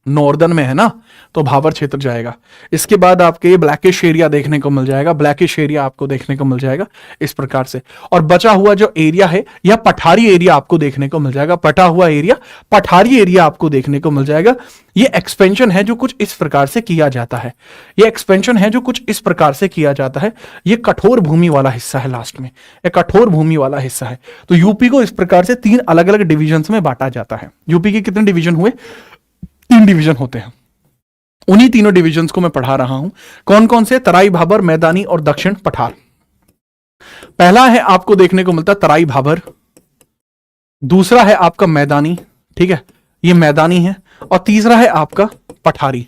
नॉर्दर्न में है ना, तो भाबर क्षेत्र जाएगा। इसके बाद आपके ये ब्लैकिश एरिया देखने को मिल जाएगा। ब्लैकिश एरिया आपको देखने को मिल जाएगा इस प्रकार से। और बचा हुआ जो एरिया है यह पठारी एरिया आपको देखने को मिल जाएगा। पटा हुआ एरिया पठारी एरिया आपको देखने को मिल जाएगा। ये एक्सपेंशन है जो कुछ इस प्रकार से किया जाता है। ये एक्सपेंशन है जो कुछ इस प्रकार से किया जाता है। ये कठोर भूमि वाला हिस्सा है। लास्ट में ये कठोर भूमि वाला हिस्सा है। तो यूपी को इस प्रकार से 3 अलग अलग डिविजन में बांटा जाता है। यूपी के कितने डिवीजन हुए? 3 डिवीजन होते हैं। उन्हीं तीनों डिविजन्स को मैं पढ़ा रहा हूं। कौन कौन से? तराई भाबर, मैदानी और दक्षिण पठार। पहला है आपको देखने को मिलता तराई भाबर, दूसरा है आपका मैदानी, ठीक है, ये मैदानी है, और तीसरा है आपका पठारी।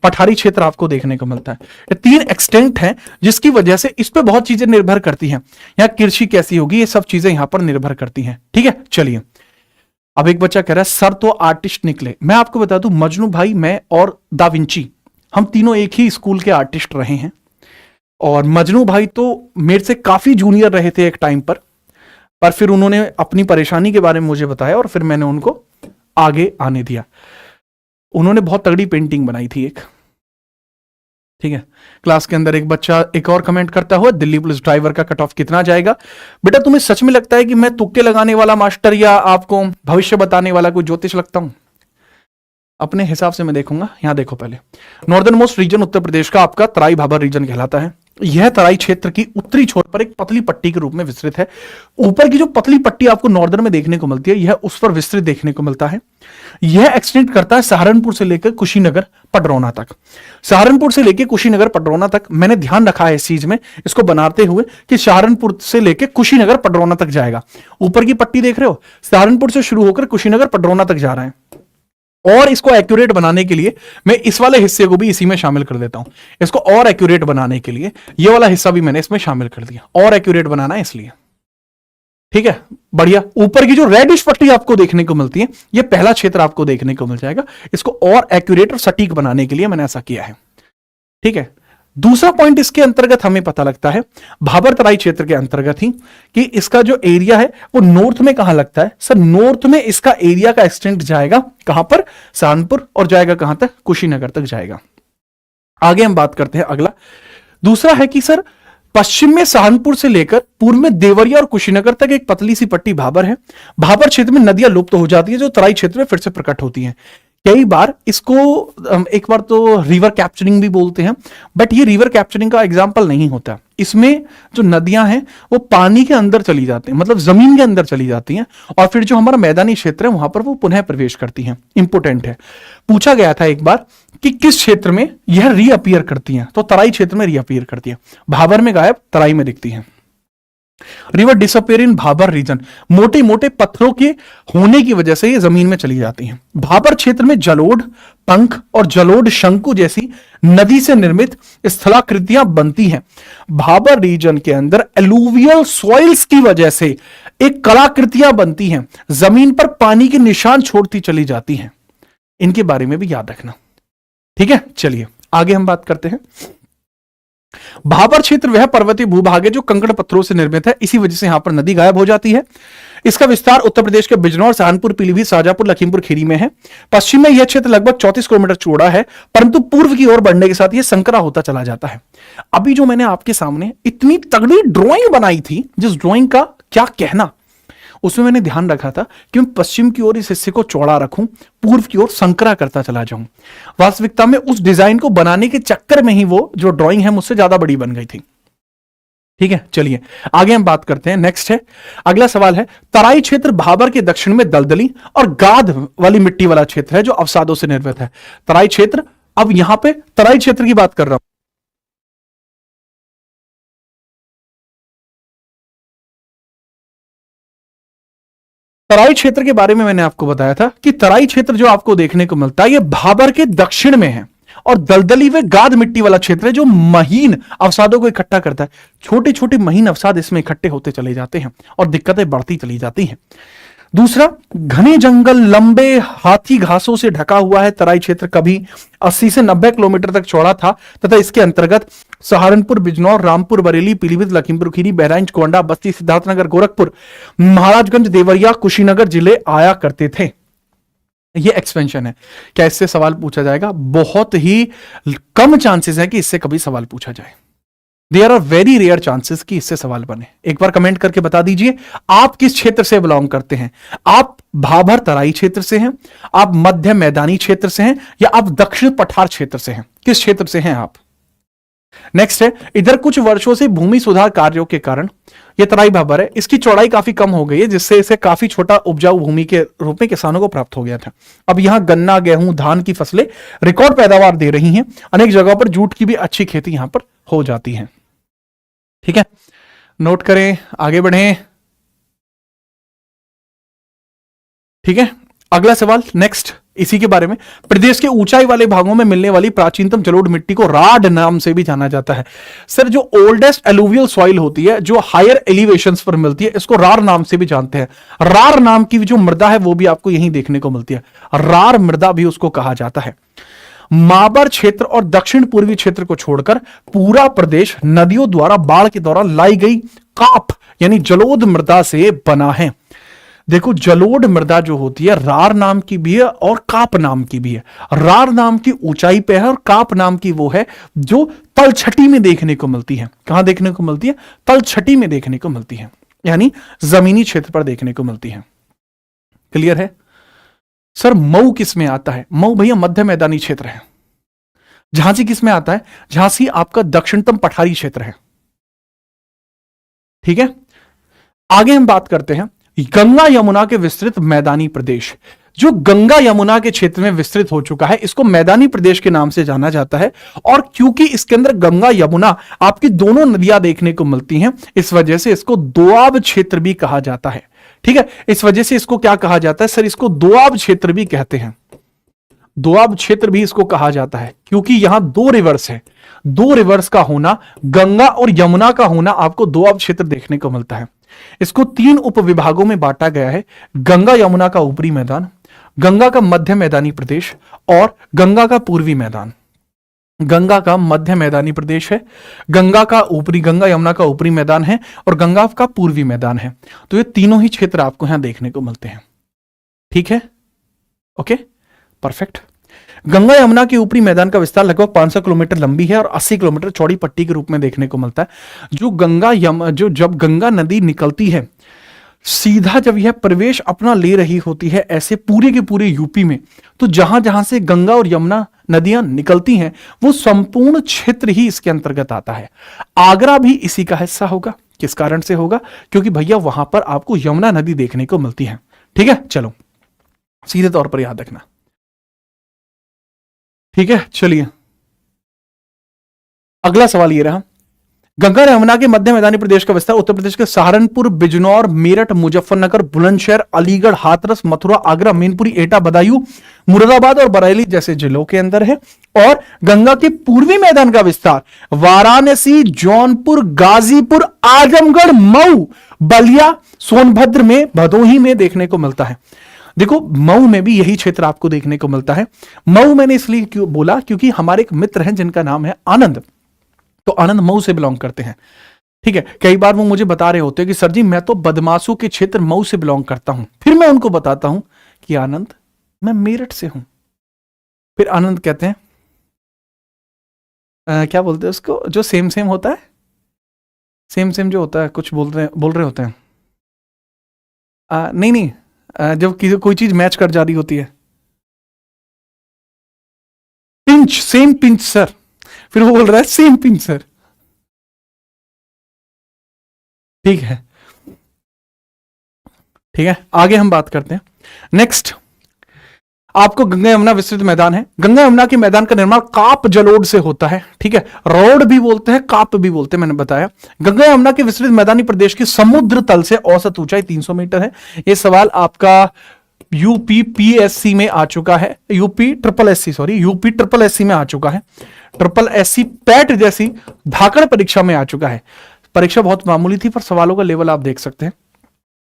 पठारी क्षेत्र आपको देखने को मिलता है। ये 3 एक्सटेंट हैं जिसकी वजह से इस पे बहुत चीजें निर्भर करती हैं। यहां कृषि कैसी होगी, ये सब चीजें यहां पर निर्भर करती हैं, ठीक है। चलिए, अब एक बच्चा कह रहा है सर तो आर्टिस्ट निकले। मैं आपको बता दूं, मजनू भाई, मैं और दा विंची, हम तीनों एक ही स्कूल के आर्टिस्ट रहे हैं। और मजनू भाई तो मेरे से काफी जूनियर रहे थे एक टाइम पर फिर उन्होंने अपनी परेशानी के बारे में मुझे बताया और फिर मैंने उनको आगे आने दिया। उन्होंने बहुत तगड़ी पेंटिंग बनाई थी एक, ठीक है। क्लास के अंदर एक बच्चा एक और कमेंट करता हुआ, दिल्ली पुलिस ड्राइवर का कट ऑफ कितना जाएगा? बेटा तुम्हें सच में लगता है कि मैं तुक्के लगाने वाला मास्टर या आपको भविष्य बताने वाला कोई ज्योतिष लगता हूं? अपने हिसाब से मैं देखूंगा। यहां देखो, पहले northern most reason Uttar Pradesh का आपका तराई भाबर रीजन कहलाता है। यह तराई क्षेत्र की उत्तरी छोर पर एक पतली पट्टी के रूप में विस्तृत है। ऊपर की जो पतली पट्टी आपको नॉर्दर्न में देखने को मिलती है, यह उस पर विस्तृत देखने को मिलता है। यह एक्सटेंड करता है सहारनपुर से लेकर कुशीनगर पडरौना तक। सहारनपुर से लेकर कुशीनगर पडरौना तक मैंने ध्यान रखा है इस चीज में, इसको बनाते हुए, कि सहारनपुर से लेकर कुशीनगर पडरौना तक जाएगा। ऊपर की पट्टी देख रहे हो, सहारनपुर से शुरू होकर कुशीनगर पडरौना तक जा रहा है। और इसको एक्यूरेट बनाने के लिए मैं इस वाले हिस्से को भी इसी में शामिल कर देता हूं। इसको और एक्यूरेट बनाने के लिए ये वाला हिस्सा भी मैंने इसमें शामिल कर दिया, और एक्यूरेट बनाना है इसलिए, ठीक है। बढ़िया। ऊपर की जो रेडिश पट्टी आपको देखने को मिलती है, ये पहला क्षेत्र आपको देखने को मिल जाएगा। इसको और एक्यूरेट और सटीक बनाने के लिए मैंने ऐसा किया है, ठीक है। दूसरा पॉइंट इसके अंतर्गत हमें पता लगता है, भाबर तराई क्षेत्र के अंतर्गत ही, कि इसका जो एरिया है वो नॉर्थ में कहां लगता है? सर नॉर्थ में इसका एरिया का एक्सटेंट जाएगा कहां पर? सहारनपुर, और जाएगा कहां तक? कुशीनगर तक जाएगा। आगे हम बात करते हैं अगला। दूसरा है कि सर पश्चिम में सहारनपुर से लेकर पूर्व में देवरिया और कुशीनगर तक एक पतली सी पट्टी भाबर है। भाबर क्षेत्र में नदियां लुप्त हो जाती है जो तराई क्षेत्र में फिर से प्रकट होती हैं। कई बार इसको एक बार तो रिवर कैप्चरिंग भी बोलते हैं, बट ये रिवर कैप्चरिंग का एग्जाम्पल नहीं होता। इसमें जो नदियां हैं वो पानी के अंदर चली जाती हैं, मतलब जमीन के अंदर चली जाती हैं, और फिर जो हमारा मैदानी क्षेत्र है वहां पर वो पुनः प्रवेश करती हैं। इंपोर्टेंट है, पूछा गया था एक बार कि किस क्षेत्र में यह रीअपियर करती हैं, तो तराई क्षेत्र में रीअपियर करती है। भाबर में गायब, तराई में दिखती है। River disappear in Bhabar region, मोटे मोटे पत्थरों के होने की वजह से ये जमीन में चली जाती हैं। भाबर क्षेत्र में जलोढ़, पंख और जलोढ़ शंकु जैसी नदी से निर्मित स्थलाकृतियां बनती हैं। भाबर रीजन के अंदर एलुवियल सॉइल्स की वजह से एक कलाकृतियां बनती हैं, जमीन पर पानी के निशान छोड़ती चली जाती हैं। इनके बारे में भी याद रखना, ठीक है। चलिए आगे हम बात करते हैं। भाबर क्षेत्र वह पर्वतीय भूभाग है जो कंकड़ पत्थरों से निर्मित है, इसी वजह से यहां पर नदी गायब हो जाती है। इसका विस्तार उत्तर प्रदेश के बिजनौर, सहारनपुर, पीलीभीत, शाजापुर, लखीमपुर खीरी में है। पश्चिम में यह क्षेत्र लगभग 34 किलोमीटर चौड़ा है, परंतु पूर्व की ओर बढ़ने के साथ यह संकरा होता चला जाता है। अभी जो मैंने आपके सामने इतनी तगड़ी ड्रॉइंग बनाई थी, जिस ड्रॉइंग का क्या कहना, उसमें मैंने ध्यान रखा था कि मैं पश्चिम की ओर इस हिस्से को चौड़ा रखूं, पूर्व की ओर संकरा करता चला जाऊं। वास्तविकता में उस डिजाइन को बनाने के चक्कर में ही वो जो ड्राइंग है मुझसे ज्यादा बड़ी बन गई थी। ठीक है, चलिए आगे हम बात करते हैं। नेक्स्ट है, अगला सवाल है, तराई क्षेत्र भाबर के दक्षिण में दलदली और गाद वाली मिट्टी वाला क्षेत्र है जो अवसादों से निर्मित है। तराई क्षेत्र, अब यहां पे तराई क्षेत्र की बात कर रहा हूं। तराई क्षेत्र के बारे में मैंने आपको बताया था कि तराई क्षेत्र जो आपको देखने को मिलता है, यह भाबर के दक्षिण में है और दलदली व गाद मिट्टी वाला क्षेत्र है जो महीन अवसादों को इकट्ठा करता है। छोटे छोटे महीन अवसाद इसमें इकट्ठे होते चले जाते हैं और दिक्कतें बढ़ती चली जाती हैं। दूसरा, घने जंगल, लंबे हाथी घासों से ढका हुआ है। तराई क्षेत्र कभी 80 से 90 किलोमीटर तक चौड़ा था तथा इसके अंतर्गत सहारनपुर, बिजनौर, रामपुर, बरेली, पीलीभीत, लखीमपुर खीरी, बहराइच, गोंडा, बस्ती, सिद्धार्थनगर, गोरखपुर, महाराजगंज, देवरिया, कुशीनगर जिले आया करते थे। ये एक्सपेंशन है। क्या इससे सवाल पूछा जाएगा? बहुत ही कम चांसेस है कि इससे कभी सवाल पूछा जाए। There are very rare chances कि इससे सवाल बने। एक बार कमेंट करके बता दीजिए आप किस क्षेत्र से बिलोंग करते हैं। आप भाबर तराई क्षेत्र से हैं, आप मध्य मैदानी क्षेत्र से हैं, या आप दक्षिण पठार क्षेत्र से हैं? किस क्षेत्र से हैं आप? नेक्स्ट है, इधर कुछ वर्षों से भूमि सुधार कार्यों के कारण यह तराई भाबर है, इसकी चौड़ाई काफी कम हो गई है, जिससे इसे काफी छोटा उपजाऊ भूमि के रूप में किसानों को प्राप्त हो गया था। अब यहां गन्ना, गेहूं, धान की फसलें रिकॉर्ड पैदावार दे रही हैं। अनेक जगहों पर जूट की भी अच्छी खेती यहां पर हो जाती है। ठीक है, नोट करें, आगे बढ़ें। ठीक है, अगला सवाल नेक्स्ट इसी के बारे में। प्रदेश के ऊंचाई वाले भागों में मिलने वाली प्राचीनतम जलोढ़ मिट्टी को राड नाम से भी जाना जाता है। सर, जो ओल्डेस्ट एलुवियल सॉइल होती है, जो हायर एलिवेशंस पर मिलती है, इसको रार नाम से भी जानते हैं। रार नाम की जो मृदा है वो भी आपको यहीं देखने को मिलती है, रार मृदा भी उसको कहा जाता है। माबर क्षेत्र और दक्षिण पूर्वी क्षेत्र को छोड़कर पूरा प्रदेश नदियों द्वारा बाढ़ के दौरान लाई गई काप यानी जलोढ़ मृदा से बना है। देखो, जलोढ़ मृदा जो होती है रार नाम की भी है और काप नाम की भी है। रार नाम की ऊंचाई पे है और काप नाम की वो है जो तलछटी में देखने को मिलती है। कहां देखने को मिलती है? तलछटी में देखने को मिलती है, यानी जमीनी क्षेत्र पर देखने को मिलती है। क्लियर है? सर, मऊ किस में आता है? मऊ भैया मध्य मैदानी क्षेत्र है। झांसी किस में आता है? झांसी आपका दक्षिणतम पठारी क्षेत्र है। ठीक है, आगे हम बात करते हैं गंगा यमुना के विस्तृत मैदानी प्रदेश। जो गंगा यमुना के क्षेत्र में विस्तृत हो चुका है, इसको मैदानी प्रदेश के नाम से जाना जाता है। और क्योंकि इसके अंदर गंगा यमुना आपकी दोनों नदियां देखने को मिलती हैं, इस वजह से इसको दोआब क्षेत्र भी कहा जाता है। ठीक है, इस वजह से इसको क्या कहा जाता है? सर, इसको दोआब क्षेत्र भी कहते हैं। दोआब क्षेत्र भी इसको कहा जाता है क्योंकि यहां दो रिवर्स है। दो रिवर्स का होना, गंगा और यमुना का होना, आपको दोआब क्षेत्र देखने को मिलता है। इसको 3 उपविभागों में बांटा गया है: गंगा यमुना का ऊपरी मैदान, गंगा का मध्य मैदानी प्रदेश और गंगा का पूर्वी मैदान। गंगा का मध्य मैदानी प्रदेश है, गंगा यमुना का ऊपरी मैदान है और गंगा का पूर्वी मैदान है। तो ये तीनों ही क्षेत्र आपको यहां देखने को मिलते हैं। ठीक है, ओके, परफेक्ट। गंगा यमुना के ऊपरी मैदान का विस्तार लगभग 500 किलोमीटर लंबी है और 80 किलोमीटर चौड़ी पट्टी के रूप में देखने को मिलता है। जब गंगा नदी निकलती है, सीधा जब यह प्रवेश अपना ले रही होती है ऐसे पूरे के पूरे यूपी में, तो जहां जहां से गंगा और यमुना नदियां निकलती हैं, वो संपूर्ण क्षेत्र ही इसके अंतर्गत आता है। आगरा भी इसी का हिस्सा होगा। किस कारण से होगा? क्योंकि भैया वहां पर आपको यमुना नदी देखने को मिलती है। ठीक है, चलो सीधे तौर पर याद रखना। ठीक है, चलिए अगला सवाल ये रहा, गंगा और यमुना के मध्य मैदानी प्रदेश का विस्तार उत्तर प्रदेश के सहारनपुर, बिजनौर, मेरठ, मुजफ्फरनगर, बुलंदशहर, अलीगढ़, हाथरस, मथुरा, आगरा, मैनपुरी, एटा, बदायूं, मुरादाबाद और बरेली जैसे जिलों के अंदर है। और गंगा के पूर्वी मैदान का विस्तार वाराणसी, जौनपुर, गाजीपुर, आजमगढ़, मऊ, बलिया, सोनभद्र में, भदोही में देखने को मिलता है। देखो मऊ में भी यही क्षेत्र आपको देखने को मिलता है। मऊ मैंने इसलिए क्यों बोला, क्योंकि हमारे एक मित्र हैं जिनका नाम है आनंद, तो आनंद मऊ से बिलोंग करते हैं। ठीक है, कई बार वो मुझे बता रहे होते हैं कि सर जी मैं तो बदमाशों के क्षेत्र मऊ से बिलोंग करता हूं। फिर मैं उनको बताता हूं कि आनंद मैं मेरठ से हूं। फिर आनंद कहते हैं क्या बोलते हैं उसको, जो सेम सेम होता है, सेम सेम जो होता है, कुछ बोल रहे होते हैं। नहीं नहीं, जब किसी कोई चीज मैच कर जा रही होती है, पिंच, सेम पिंच सर। फिर वो बोल रहा है सेम पिंच सर। ठीक है, ठीक है, आगे हम बात करते हैं। नेक्स्ट आपको गंगा यमुना विस्तृत मैदान है। गंगा यमुना के मैदान का निर्माण काप जलोढ़ से होता है। ठीक है, रोड भी बोलते हैं, काप भी बोलते हैं, मैंने बताया। गंगा यमुना के विस्तृत मैदानी प्रदेश की समुद्र तल से औसत ऊंचाई 300 मीटर है। यह सवाल आपका यूपी पीएससी में आ चुका है, यूपी ट्रिपल एससी में आ चुका है। ट्रिपल एससी पैट जैसी धाकड़ परीक्षा में आ चुका है। परीक्षा बहुत मामूली थी, पर सवालों का लेवल आप देख सकते हैं।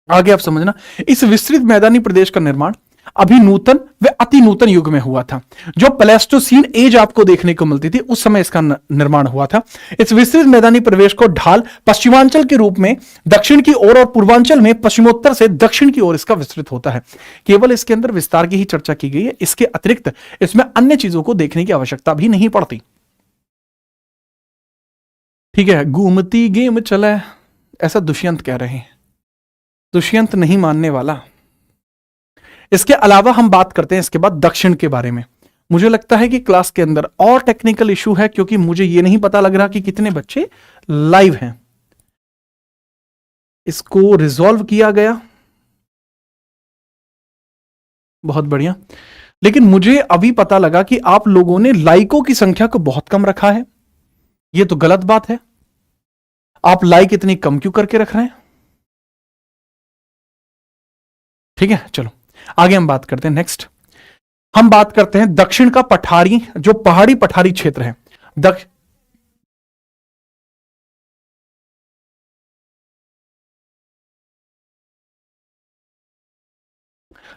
आगे आप समझना, इस विस्तृत मैदानी प्रदेश का निर्माण अभी नूतन व अति नूतन युग में हुआ था। जो प्लेस्टोसीन एज आपको देखने को मिलती थी, उस समय इसका निर्माण हुआ था। इस विस्तृत मैदानी प्रदेश को ढाल पश्चिमांचल के रूप में दक्षिण की ओर और पूर्वांचल में पश्चिमोत्तर से दक्षिण की ओर इसका विस्तृत होता है। केवल इसके अंदर विस्तार की ही चर्चा की गई है, इसके अतिरिक्त इसमें अन्य चीजों को देखने की आवश्यकता भी नहीं पड़ती। ठीक है, घूमती गेम चला, ऐसा दुष्यंत कह रहे हैं। दुष्यंत नहीं मानने वाला। इसके अलावा हम बात करते हैं इसके बाद दक्षिण के बारे में। मुझे लगता है कि क्लास के अंदर और टेक्निकल इशू है, क्योंकि मुझे यह नहीं पता लग रहा कि कितने बच्चे लाइव हैं। इसको रिजॉल्व किया गया, बहुत बढ़िया। लेकिन मुझे अभी पता लगा कि आप लोगों ने लाइकों की संख्या को बहुत कम रखा है। यह तो गलत बात है। आप लाइक इतनी कम क्यों करके रख रहे हैं? ठीक है, चलो आगे हम बात करते हैं। नेक्स्ट हम बात करते हैं दक्षिण का पठारी, जो पहाड़ी पठारी क्षेत्र है।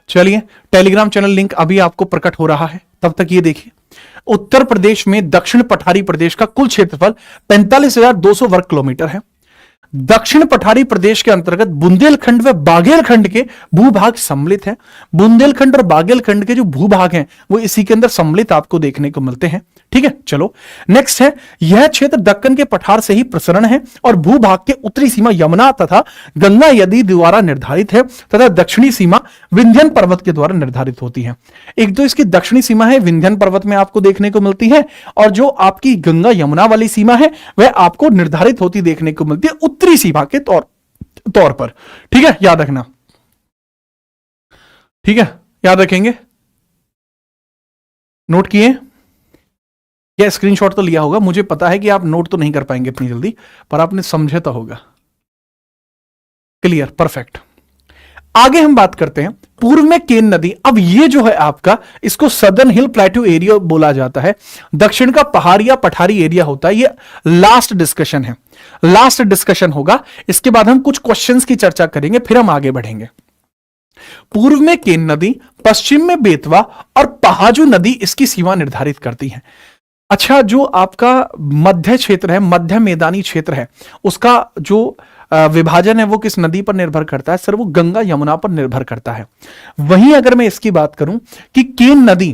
चलिए, टेलीग्राम चैनल लिंक अभी आपको प्रकट हो रहा है, तब तक ये देखिए। उत्तर प्रदेश में दक्षिण पठारी प्रदेश का कुल क्षेत्रफल 45,200 वर्ग किलोमीटर है। दक्षिण पठारी प्रदेश के अंतर्गत बुंदेलखंड व बाघेलखंड के भूभाग सम्मिलित हैं। बुंदेलखंड और बाघेलखंड के जो भूभाग हैं वो इसी के अंदर सम्मिलित आपको देखने को मिलते हैं। ठीक है, चलो नेक्स्ट है, यह क्षेत्र दक्कन के पठार से ही प्रसरण है और भूभाग के उत्तरी सीमा यमुना तथा गंगा नदी द्वारा निर्धारित है तथा दक्षिणी सीमा विंध्यन पर्वत के द्वारा निर्धारित होती है। एक तो इसकी दक्षिणी सीमा है विंध्यन पर्वत में आपको देखने को मिलती है, और जो आपकी गंगा यमुना वाली सीमा है वह आपको निर्धारित होती देखने को मिलती है उत्तरी सीमा के तौर पर। ठीक है, याद रखना। ठीक है, याद रखेंगे, नोट किए या स्क्रीनशॉट तो लिया होगा। मुझे पता है कि आप नोट तो नहीं कर पाएंगे इतनी जल्दी, पर आपने समझा तो होगा। Clear, perfect. आगे हम बात करते हैं पूर्व में केन नदी। अब ये जो है आपका, इसको सदर्न हिल प्लेट्यू एरिया बोला जाता है। दक्षिण का पहाड़ी या पठारी एरिया होता है। ये लास्ट डिस्कशन है, लास्ट डिस्कशन होगा। इसके बाद हम कुछ क्वेश्चंस की चर्चा करेंगे, फिर हम आगे बढ़ेंगे। पूर्व में केन नदी, पश्चिम में बेतवा और पहाजू नदी इसकी सीमा निर्धारित करती है। अच्छा, जो आपका मध्य क्षेत्र है, मध्य मैदानी क्षेत्र है, उसका जो विभाजन है वो किस नदी पर निर्भर करता है? सर, वो गंगा यमुना पर निर्भर करता है। वहीं अगर मैं इसकी बात करूं कि केन नदी,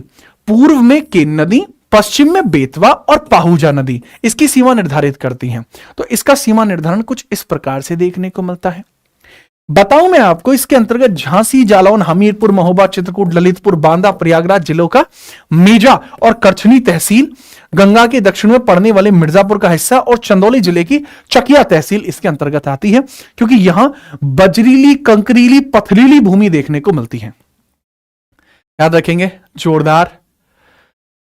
पूर्व में केन नदी, पश्चिम में बेतवा और पाहुजा नदी इसकी सीमा निर्धारित करती हैं। तो इसका सीमा निर्धारण कुछ इस प्रकार से देखने को मिलता है। बताऊं मैं आपको, इसके अंतर्गत झांसी, जालौन, हमीरपुर, महोबा, चित्रकूट, ललितपुर, बांदा, प्रयागराज जिलों का मेजा और करछनी तहसील, गंगा के दक्षिण में पड़ने वाले मिर्जापुर का हिस्सा और चंदौली जिले की चकिया तहसील इसके अंतर्गत आती है, क्योंकि यहां बजरीली, कंकरीली, पथरीली भूमि देखने को मिलती है। याद रखेंगे, जोरदार।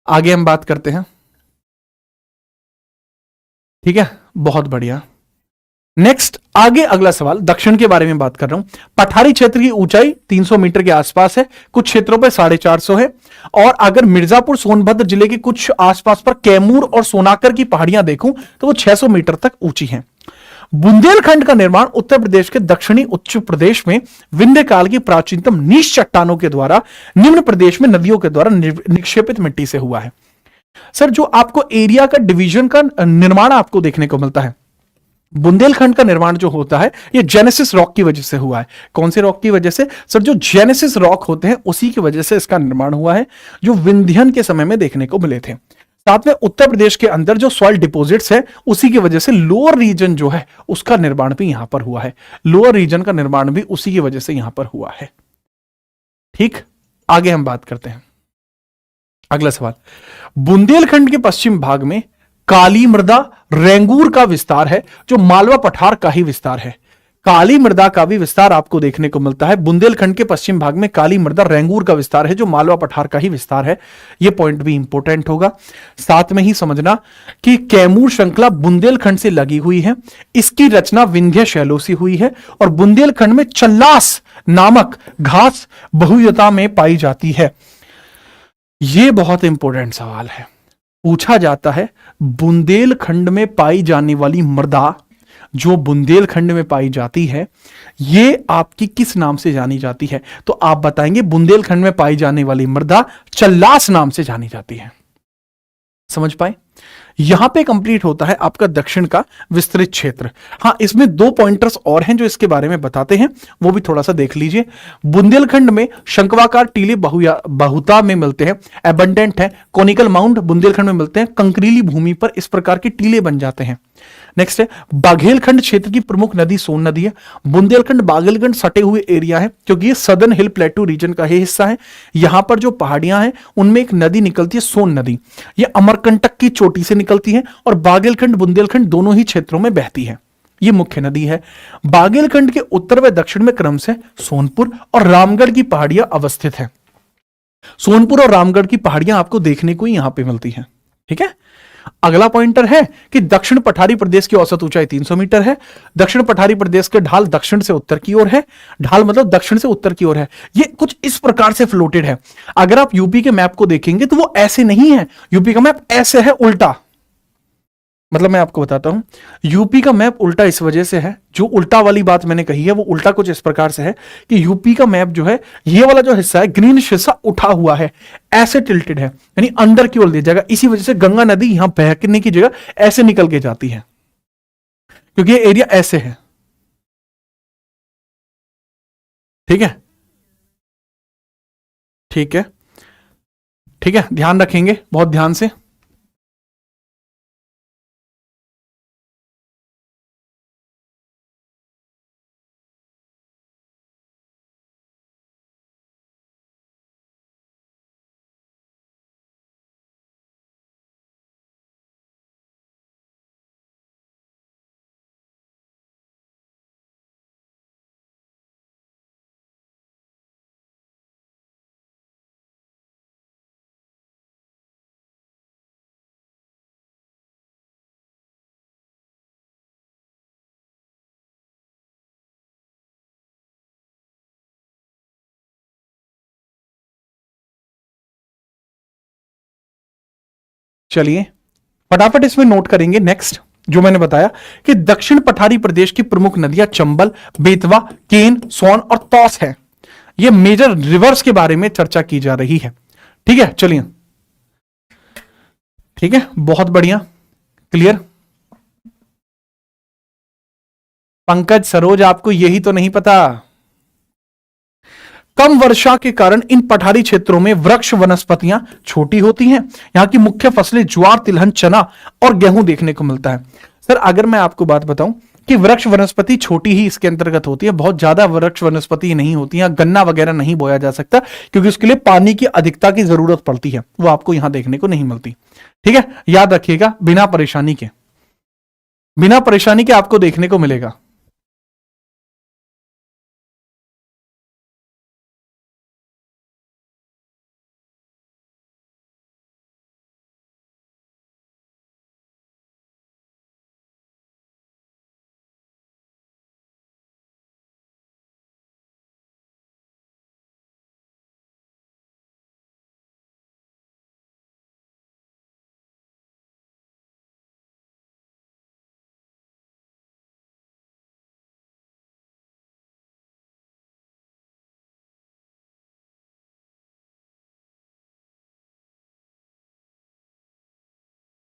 आगे हम बात करते हैं। ठीक है, बहुत बढ़िया। नेक्स्ट, आगे अगला सवाल दक्षिण के बारे में बात कर रहा हूं। पठारी क्षेत्र की ऊंचाई 300 मीटर के आसपास है, कुछ क्षेत्रों पर 450 है। और अगर मिर्जापुर सोनभद्र जिले के कुछ आसपास पर कैमूर और सोनाकर की पहाड़ियां देखूं तो वो 600 मीटर तक ऊंची हैं। बुंदेलखंड का निर्माण उत्तर प्रदेश के दक्षिणी उच्च प्रदेश में विंध्य काल की प्राचीनतम नीच चट्टानों के द्वारा निम्न प्रदेश में नदियों के द्वारा निक्षेपित मिट्टी से हुआ है। सर, जो आपको एरिया का डिवीजन का निर्माण आपको देखने को मिलता है, बुंदेलखंड का निर्माण जो होता है ये जेनेसिस रॉक की वजह से हुआ है। कौन से रॉक की वजह से? सर, जो जेनेसिस रॉक होते हैं उसी की वजह से इसका निर्माण हुआ है, जो विंध्यन के समय में देखने को मिले थे। साथ में उत्तर प्रदेश के अंदर जो सॉइल डिपॉजिट्स है उसी की वजह से लोअर रीजन जो है उसका निर्माण भी यहां पर हुआ है। लोअर रीजन का निर्माण भी उसी की वजह से यहां पर हुआ है। ठीक, आगे हम बात करते हैं। अगला सवाल, बुंदेलखंड के पश्चिम भाग में काली मृदा रेंगूर का विस्तार है, जो मालवा पठार का ही विस्तार है। काली मृदा का भी विस्तार आपको देखने को मिलता है। बुंदेलखंड के पश्चिम भाग में काली मृदा रेंगूर का विस्तार है, जो मालवा पठार का ही विस्तार है। यह पॉइंट भी इंपॉर्टेंट होगा। साथ में ही समझना कि कैमूर श्रृंखला बुंदेलखंड से लगी हुई है, इसकी रचना विंध्य शैलों से हुई है और बुंदेलखंड में चल्लास नामक घास बहुयुता में पाई जाती है। यह बहुत इंपॉर्टेंट सवाल है, पूछा जाता है बुंदेलखंड में पाई जाने वाली मृदा, जो बुंदेलखंड में पाई जाती है, ये आपकी किस नाम से जानी जाती है? तो आप बताएंगे बुंदेलखंड में पाई जाने वाली मृदा चल्लास नाम से जानी जाती है। समझ पाए? यहां पे कंप्लीट होता है आपका दक्षिण का विस्तृत क्षेत्र। हां, इसमें दो पॉइंटर्स और हैं जो इसके बारे में बताते हैं, वो भी थोड़ा सा देख लीजिए। बुंदेलखंड में शंक्वाकार टीले बहुता में मिलते हैं, एबंडेंट है। कोनिकल माउंट बुंदेलखंड में मिलते हैं, कंकरीली भूमि पर इस प्रकार के टीले बन जाते हैं। नेक्स्ट है, बाघेलखंड क्षेत्र की प्रमुख नदी सोन नदी है। बुंदेलखंड बाघेलखंड सटे हुए एरिया है, क्योंकि ये सदर्न हिल प्लेटू रीजन का ही हिस्सा है। यहां पर जो पहाड़ियां हैं उनमें एक नदी निकलती है, सोन नदी। ये अमरकंटक की चोटी से निकलती है और बाघेलखंड बुंदेलखंड दोनों ही क्षेत्रों में बहती है। ये मुख्य नदी है। बाघेलखंड के उत्तर व दक्षिण में क्रम से सोनपुर और रामगढ़ की पहाड़ियां अवस्थित है। सोनपुर और रामगढ़ की पहाड़ियां आपको देखने को ही यहां पे मिलती हैं। ठीक है, अगला पॉइंटर है कि दक्षिण पठारी प्रदेश की औसत ऊंचाई 300 मीटर है। दक्षिण पठारी प्रदेश के ढाल दक्षिण से उत्तर की ओर है। ढाल मतलब दक्षिण से उत्तर की ओर है। ये कुछ इस प्रकार से फ्लोटेड है। अगर आप यूपी के मैप को देखेंगे तो वो ऐसे नहीं है, यूपी का मैप ऐसे है, उल्टा। मतलब मैं आपको बताता हूं, यूपी का मैप उल्टा इस वजह से है, जो उल्टा वाली बात मैंने कही है वो उल्टा कुछ इस प्रकार से है कि यूपी का मैप जो है, ये वाला जो हिस्सा है ग्रीन हिस्सा उठा हुआ है, ऐसे टिल्टेड है, यानी अंदर की ओर ले जाएगा। इसी वजह से गंगा नदी यहां बहने की जगह ऐसे निकल के जाती है, क्योंकि ये एरिया ऐसे है। ठीक है, ठीक है, ठीक है, ध्यान रखेंगे बहुत ध्यान से। चलिए फटाफट इसमें नोट करेंगे। नेक्स्ट जो मैंने बताया कि दक्षिण पठारी प्रदेश की प्रमुख नदियां चंबल, बेतवा, केन, सोन और तौस है। ये मेजर रिवर्स के बारे में चर्चा की जा रही है। ठीक है, चलिए, ठीक है, बहुत बढ़िया, क्लियर। पंकज सरोज, आपको यही तो नहीं पता, कम वर्षा के कारण इन पठारी क्षेत्रों में वृक्ष वनस्पतियां छोटी होती हैं। यहां की मुख्य फसलें ज्वार, तिलहन, चना और गेहूं देखने को मिलता है। सर, अगर मैं आपको बात बताऊं कि वृक्ष वनस्पति छोटी ही इसके अंतर्गत होती है, बहुत ज्यादा वृक्ष वनस्पति नहीं होती है। गन्ना वगैरह नहीं बोया जा सकता, क्योंकि उसके लिए पानी की अधिकता की जरूरत पड़ती है, वो आपको यहां देखने को नहीं मिलती। ठीक है, याद रखिएगा, बिना परेशानी के आपको देखने को मिलेगा।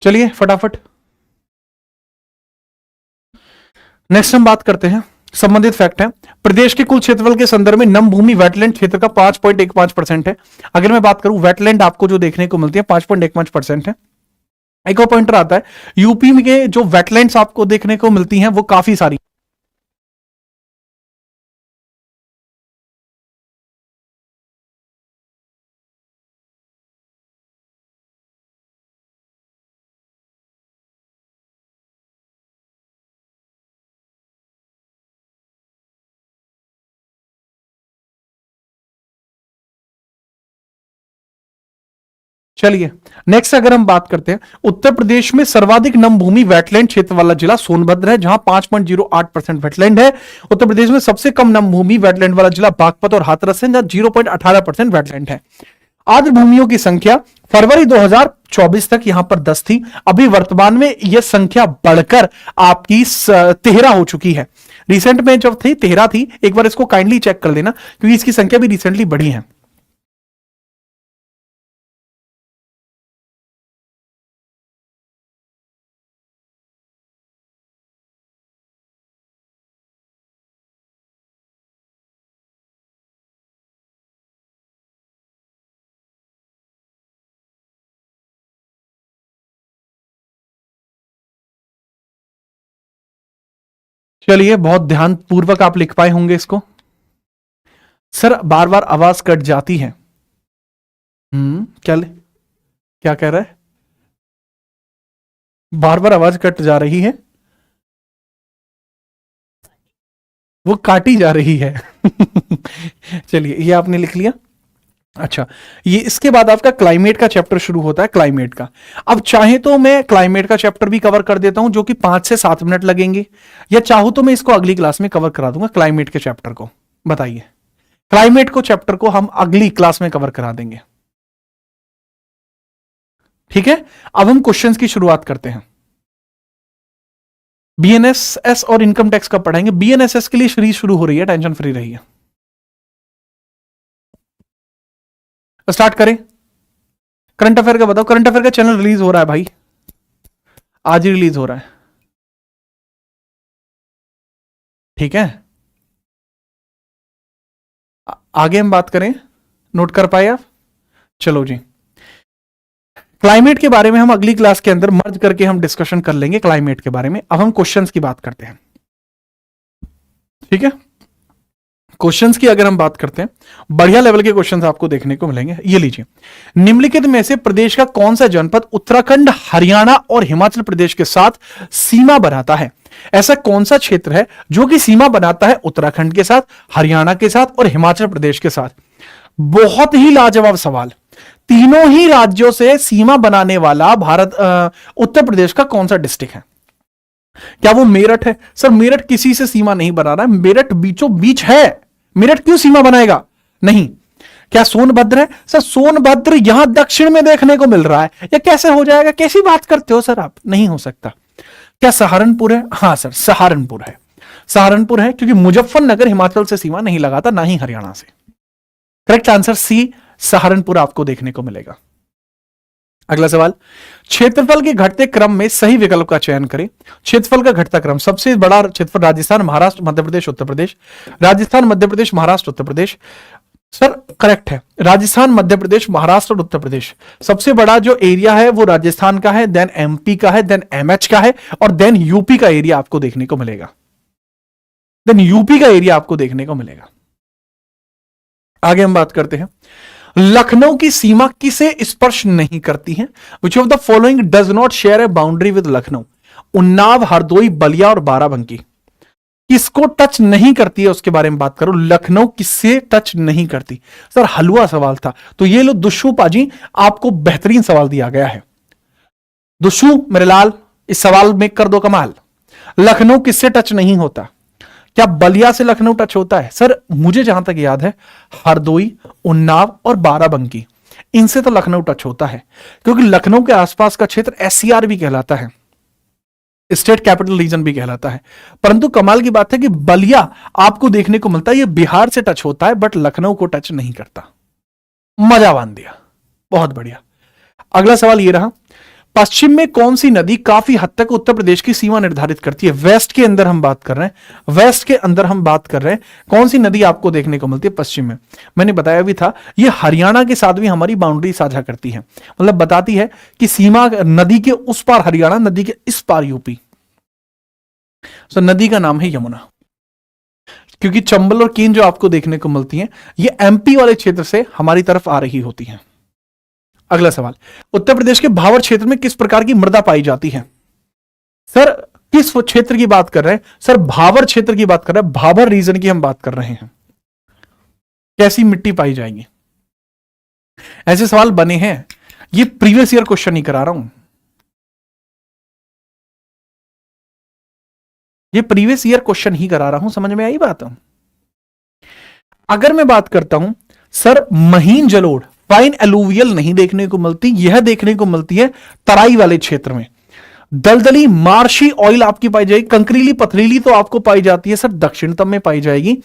चलिए फटाफट नेक्स्ट हम बात करते हैं, संबंधित फैक्ट है। प्रदेश के कुल क्षेत्रफल के संदर्भ में नम भूमि वेटलैंड क्षेत्र का 5.15% है। अगर मैं बात करूं वेटलैंड आपको जो देखने को मिलती है 5.15% है। एक और पॉइंटर आता है, यूपी में के जो वेटलैंड्स आपको देखने को मिलती हैं वो काफी सारी। चलिए नेक्स्ट अगर हम बात करते हैं, उत्तर प्रदेश में सर्वाधिक नम भूमि वेटलैंड क्षेत्र वाला जिला सोनभद्र है, जहां 5.08% वेटलैंड है। उत्तर प्रदेश में सबसे कम नम भूमि वेटलैंड वाला जिला बागपत और हाथरस है, जहां 0.18% वेटलैंड है। आर्द्र भूमियों की संख्या फरवरी 2024 तक यहां पर 10 थी, अभी वर्तमान में यह संख्या बढ़कर आपकी 13 हो चुकी है। रिसेंट में जब थी 13 थी, एक बार इसको काइंडली चेक कर लेना क्योंकि इसकी संख्या भी रिसेंटली बढ़ी है। चलिए बहुत ध्यान पूर्वक आप लिख पाए होंगे इसको। सर बार बार आवाज कट जाती है। क्या क्या कह रहा है? बार बार आवाज कट जा रही है, वो काटी जा रही है। चलिए ये आपने लिख लिया। अच्छा, ये इसके बाद आपका क्लाइमेट का चैप्टर शुरू होता है, क्लाइमेट का। अब चाहे तो मैं क्लाइमेट का चैप्टर भी कवर कर देता हूं जो कि 5 से 7 मिनट लगेंगे, या चाहूं तो मैं इसको अगली क्लास में कवर करा दूंगा क्लाइमेट के चैप्टर को। बताइए, क्लाइमेट को चैप्टर को हम अगली क्लास में कवर करा देंगे, ठीक है। अब हम क्वेश्चंस की शुरुआत करते हैं। बीएनएसएस और इनकम टैक्स कब पढ़ाएंगे? बीएनएसएस के लिए सीरीज शुरू हो रही है, टेंशन फ्री रहिए। स्टार्ट करें। करंट अफेयर का बताओ, करंट अफेयर का चैनल रिलीज हो रहा है भाई, आज ही रिलीज हो रहा है, ठीक है। आगे हम बात करें, नोट कर पाए आप? चलो जी, क्लाइमेट के बारे में हम अगली क्लास के अंदर मर्ज करके हम डिस्कशन कर लेंगे क्लाइमेट के बारे में। अब हम क्वेश्चंस की बात करते हैं, ठीक है। क्वेश्चंस की अगर हम बात करते हैं, बढ़िया लेवल के क्वेश्चंस आपको देखने को मिलेंगे। ये लीजिए, निम्नलिखित में से प्रदेश का कौन सा जनपद उत्तराखंड, हरियाणा और हिमाचल प्रदेश के साथ सीमा बनाता है? ऐसा कौन सा क्षेत्र है जो कि सीमा बनाता है उत्तराखंड के साथ, हरियाणा के साथ और हिमाचल प्रदेश के साथ? बहुत ही लाजवाब सवाल। तीनों ही राज्यों से सीमा बनाने वाला भारत उत्तर प्रदेश का कौन सा डिस्ट्रिक्ट है? क्या वो मेरठ है? सर मेरठ किसी से सीमा नहीं बना रहा है, मेरठ बीचों बीच है, मेरठ क्यों सीमा बनाएगा? नहीं। क्या सोनभद्र है? सर सोनभद्र यहां दक्षिण में देखने को मिल रहा है, यह कैसे हो जाएगा? कैसी बात करते हो सर आप, नहीं हो सकता। क्या सहारनपुर है? हां सर सहारनपुर है, सहारनपुर है क्योंकि मुजफ्फरनगर हिमाचल से सीमा नहीं लगाता, ना ही हरियाणा से। करेक्ट आंसर सी, सहारनपुर आपको देखने को मिलेगा। अगला सवाल, क्षेत्रफल के घटते क्रम में सही विकल्प का चयन करें। क्षेत्रफल का घटता क्रम, सबसे बड़ा क्षेत्रफल राजस्थान, महाराष्ट्र, मध्य प्रदेश, उत्तर प्रदेश। राजस्थान, मध्य प्रदेश, महाराष्ट्र, उत्तर प्रदेश। सर करेक्ट है, राजस्थान, मध्य प्रदेश, महाराष्ट्र और उत्तर प्रदेश। सबसे बड़ा जो एरिया है वो राजस्थान का है, देन एमपी का है, देन एमएच का है, और देन यूपी का एरिया आपको देखने को मिलेगा, देन यूपी का एरिया आपको देखने को मिलेगा। आगे हम बात करते हैं, लखनऊ की सीमा किसे स्पर्श नहीं करती है? Which of the following does not share A boundary with Lucknow? Unnao, Hardoi, Ballia और बाराबंकी किसको टच नहीं करती है, उसके बारे में बात करो। लखनऊ किससे टच नहीं करती? सर हलवा सवाल था, तो ये लो दुष्यू पाजी, आपको बेहतरीन सवाल दिया गया है। दुष्यू मेरे लाल, इस सवाल में कर दो कमाल। लखनऊ किससे टच नहीं होता? क्या बलिया से लखनऊ टच होता है? सर मुझे जहां तक याद है हरदोई, उन्नाव और बाराबंकी, इनसे तो लखनऊ टच होता है, क्योंकि लखनऊ के आसपास का क्षेत्र एससीआर भी कहलाता है, स्टेट कैपिटल रीजन भी कहलाता है। परंतु कमाल की बात है कि बलिया आपको देखने को मिलता है, ये बिहार से टच होता है, बट लखनऊ को टच नहीं करता। मजा बांध दिया, बहुत बढ़िया। अगला सवाल ये रहा, पश्चिम में कौन सी नदी काफी हद तक उत्तर प्रदेश की सीमा निर्धारित करती है? वेस्ट के अंदर हम बात कर रहे हैं, वेस्ट के अंदर हम बात कर रहे हैं। कौन सी नदी आपको देखने को मिलती है पश्चिम में? मैंने बताया भी था, ये हरियाणा के साथ भी हमारी बाउंड्री साझा करती है, मतलब बताती है कि सीमा नदी के उस पार हरियाणा, नदी के इस पार यूपी। तो नदी का नाम है यमुना, क्योंकि चंबल और केन जो आपको देखने को मिलती हैं, ये एमपी वाले क्षेत्र से हमारी तरफ आ रही होती हैं। अगला सवाल, उत्तर प्रदेश के भावर क्षेत्र में किस प्रकार की मृदा पाई जाती है? सर किस क्षेत्र की बात कर रहे हैं? सर भावर क्षेत्र की बात कर रहे हैं, भावर रीजन की हम बात कर रहे हैं। कैसी मिट्टी पाई जाएगी? ऐसे सवाल बने हैं, ये प्रीवियस ईयर क्वेश्चन ही करा रहा हूं, ये प्रीवियस ईयर क्वेश्चन ही करा रहा हूं। समझ में आई बात? अगर मैं बात करता हूं सर महीन जलोढ़, फाइन एलुवियल नहीं देखने को मिलती, यह देखने को मिलती है तराई वाले क्षेत्र में। दलदली मार्शी ऑयल आपकी पाई जाएगी, कंकरीली पथरीली तो आपको पाई जाती है सर दक्षिणतम में पाई जाएगी।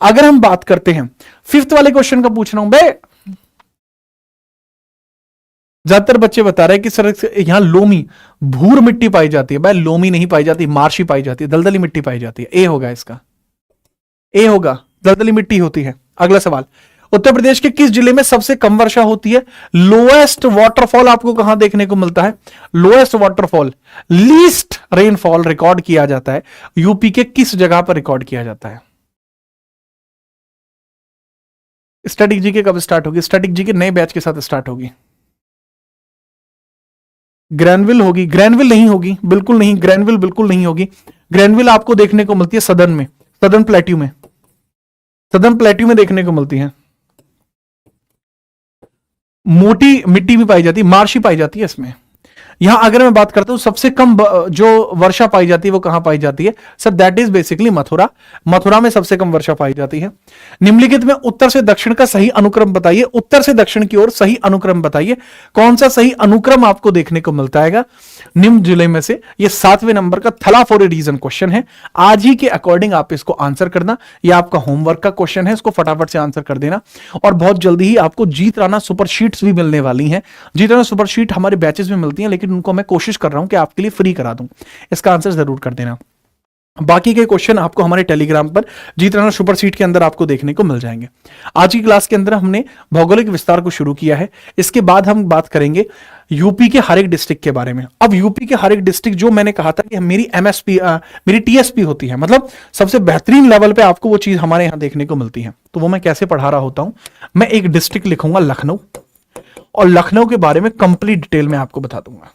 अगर हम बात करते हैं फिफ्थ वाले क्वेश्चन का पूछ रहा हूं बे, ज्यादातर बच्चे बता रहे हैं कि सर यहां लोमी भूर मिट्टी पाई जाती है। भाई लोमी नहीं पाई जाती, मार्शी पाई जाती है, दलदली मिट्टी पाई जाती है। ए होगा इसका, ए होगा, दलदली मिट्टी होती है। अगला सवाल, उत्तर प्रदेश के किस जिले में सबसे कम वर्षा होती है? लोएस्ट वाटरफॉल आपको कहां देखने को मिलता है? Lowest waterfall, least rainfall record किया जाता है यूपी के किस जगह पर रिकॉर्ड किया जाता है? स्टैटिक जीके कब स्टार्ट होगी? स्टैटिक जीके नए बैच के साथ स्टार्ट होगी। ग्रैनविल होगी? ग्रैनविल नहीं होगी, बिल्कुल नहीं, ग्रैनविल बिल्कुल नहीं होगी। ग्रैनविल आपको देखने को मिलती है सदर्न में, सदर्न प्लेट्यू में, सदर्न प्लेट्यू में देखने को मिलती है। मोटी मिट्टी भी पाई जाती है, मार्शी पाई जाती है इसमें। यहां अगर मैं बात करता हूं सबसे कम जो वर्षा पाई जाती है वो कहां पाई जाती है? Sir that is basically Mathura, Mathura में सबसे कम वर्षा पाई जाती है। निम्नलिखित में उत्तर से दक्षिण का सही अनुक्रम बताइए, उत्तर से दक्षिण की ओर सही अनुक्रम बताइए। कौन सा सही अनुक्रम आपको देखने को मिलता है निम्न जिले में से? ये 7वें नंबर का थला फॉर ए रीजन क्वेश्चन है। आज ही के अकॉर्डिंग आप इसको आंसर करना, यह आपका होमवर्क का क्वेश्चन है, इसको फटाफट से आंसर कर देना। और बहुत जल्दी ही आपको जीत राना सुपर शीट्स भी मिलने वाली हैं। जीत राना सुपर शीट हमारे बैचेस में मिलती हैं, लेकिन उनको मैं कोशिश कर रहा हूं कि आपके लिए फ्री करा दूं। इसका आंसर जरूर कर देना। बाकी के क्वेश्चन आपको हमारे टेलीग्राम पर जीत राना सुपर सीट के अंदर आपको देखने को मिल जाएंगे। आज की क्लास के अंदर हमने भौगोलिक विस्तार को शुरू किया है। इसके बाद हम बात करेंगे यूपी के हर एक डिस्ट्रिक्ट के बारे में। अब यूपी के हर एक डिस्ट्रिक्ट, जो मैंने कहा था कि मेरी एमएसपी मेरी टीएसपी होती है, मतलब सबसे बेहतरीन लेवल पे आपको वो चीज हमारे यहां देखने को मिलती है। तो वो मैं कैसे पढ़ा रहा होता हूं, मैं एक डिस्ट्रिक्ट लिखूंगा लखनऊ, और लखनऊ के बारे में कंप्लीट डिटेल में आपको बता दूंगा,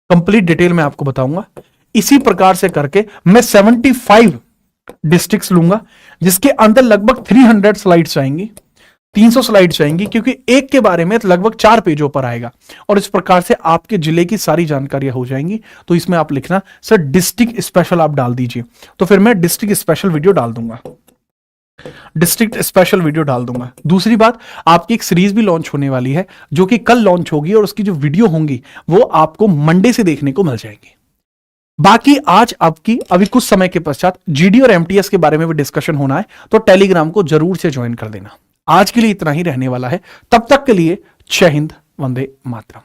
कंप्लीट डिटेल में आपको बताऊंगा। इसी प्रकार से करके मैं 75 डिस्ट्रिक्ट्स लूंगा, जिसके अंदर लगभग 300 स्लाइड्स आएंगी, 300 स्लाइड्स आएंगी, क्योंकि एक के बारे में लगभग 4 पेजों पर आएगा। और इस प्रकार से आपके जिले की सारी जानकारियां हो जाएंगी। तो इसमें आप लिखना सर डिस्ट्रिक्ट स्पेशल आप डाल दीजिए, तो फिर मैं डिस्ट्रिक्ट स्पेशल वीडियो डाल दूंगा, डिस्ट्रिक्ट स्पेशल वीडियो डाल दूंगा। दूसरी बात, आपकी एक सीरीज भी लॉन्च होने वाली है, जो कि कल लॉन्च होगी, और उसकी जो वीडियो होंगी वो आपको मंडे से देखने को मिल जाएगी। बाकी आज आपकी अभी कुछ समय के पश्चात जीडी और एमटीएस के बारे में भी डिस्कशन होना है, तो टेलीग्राम को जरूर से ज्वाइन कर देना। आज के लिए इतना ही रहने वाला है, तब तक के लिए जय हिंद, वंदे मातरम।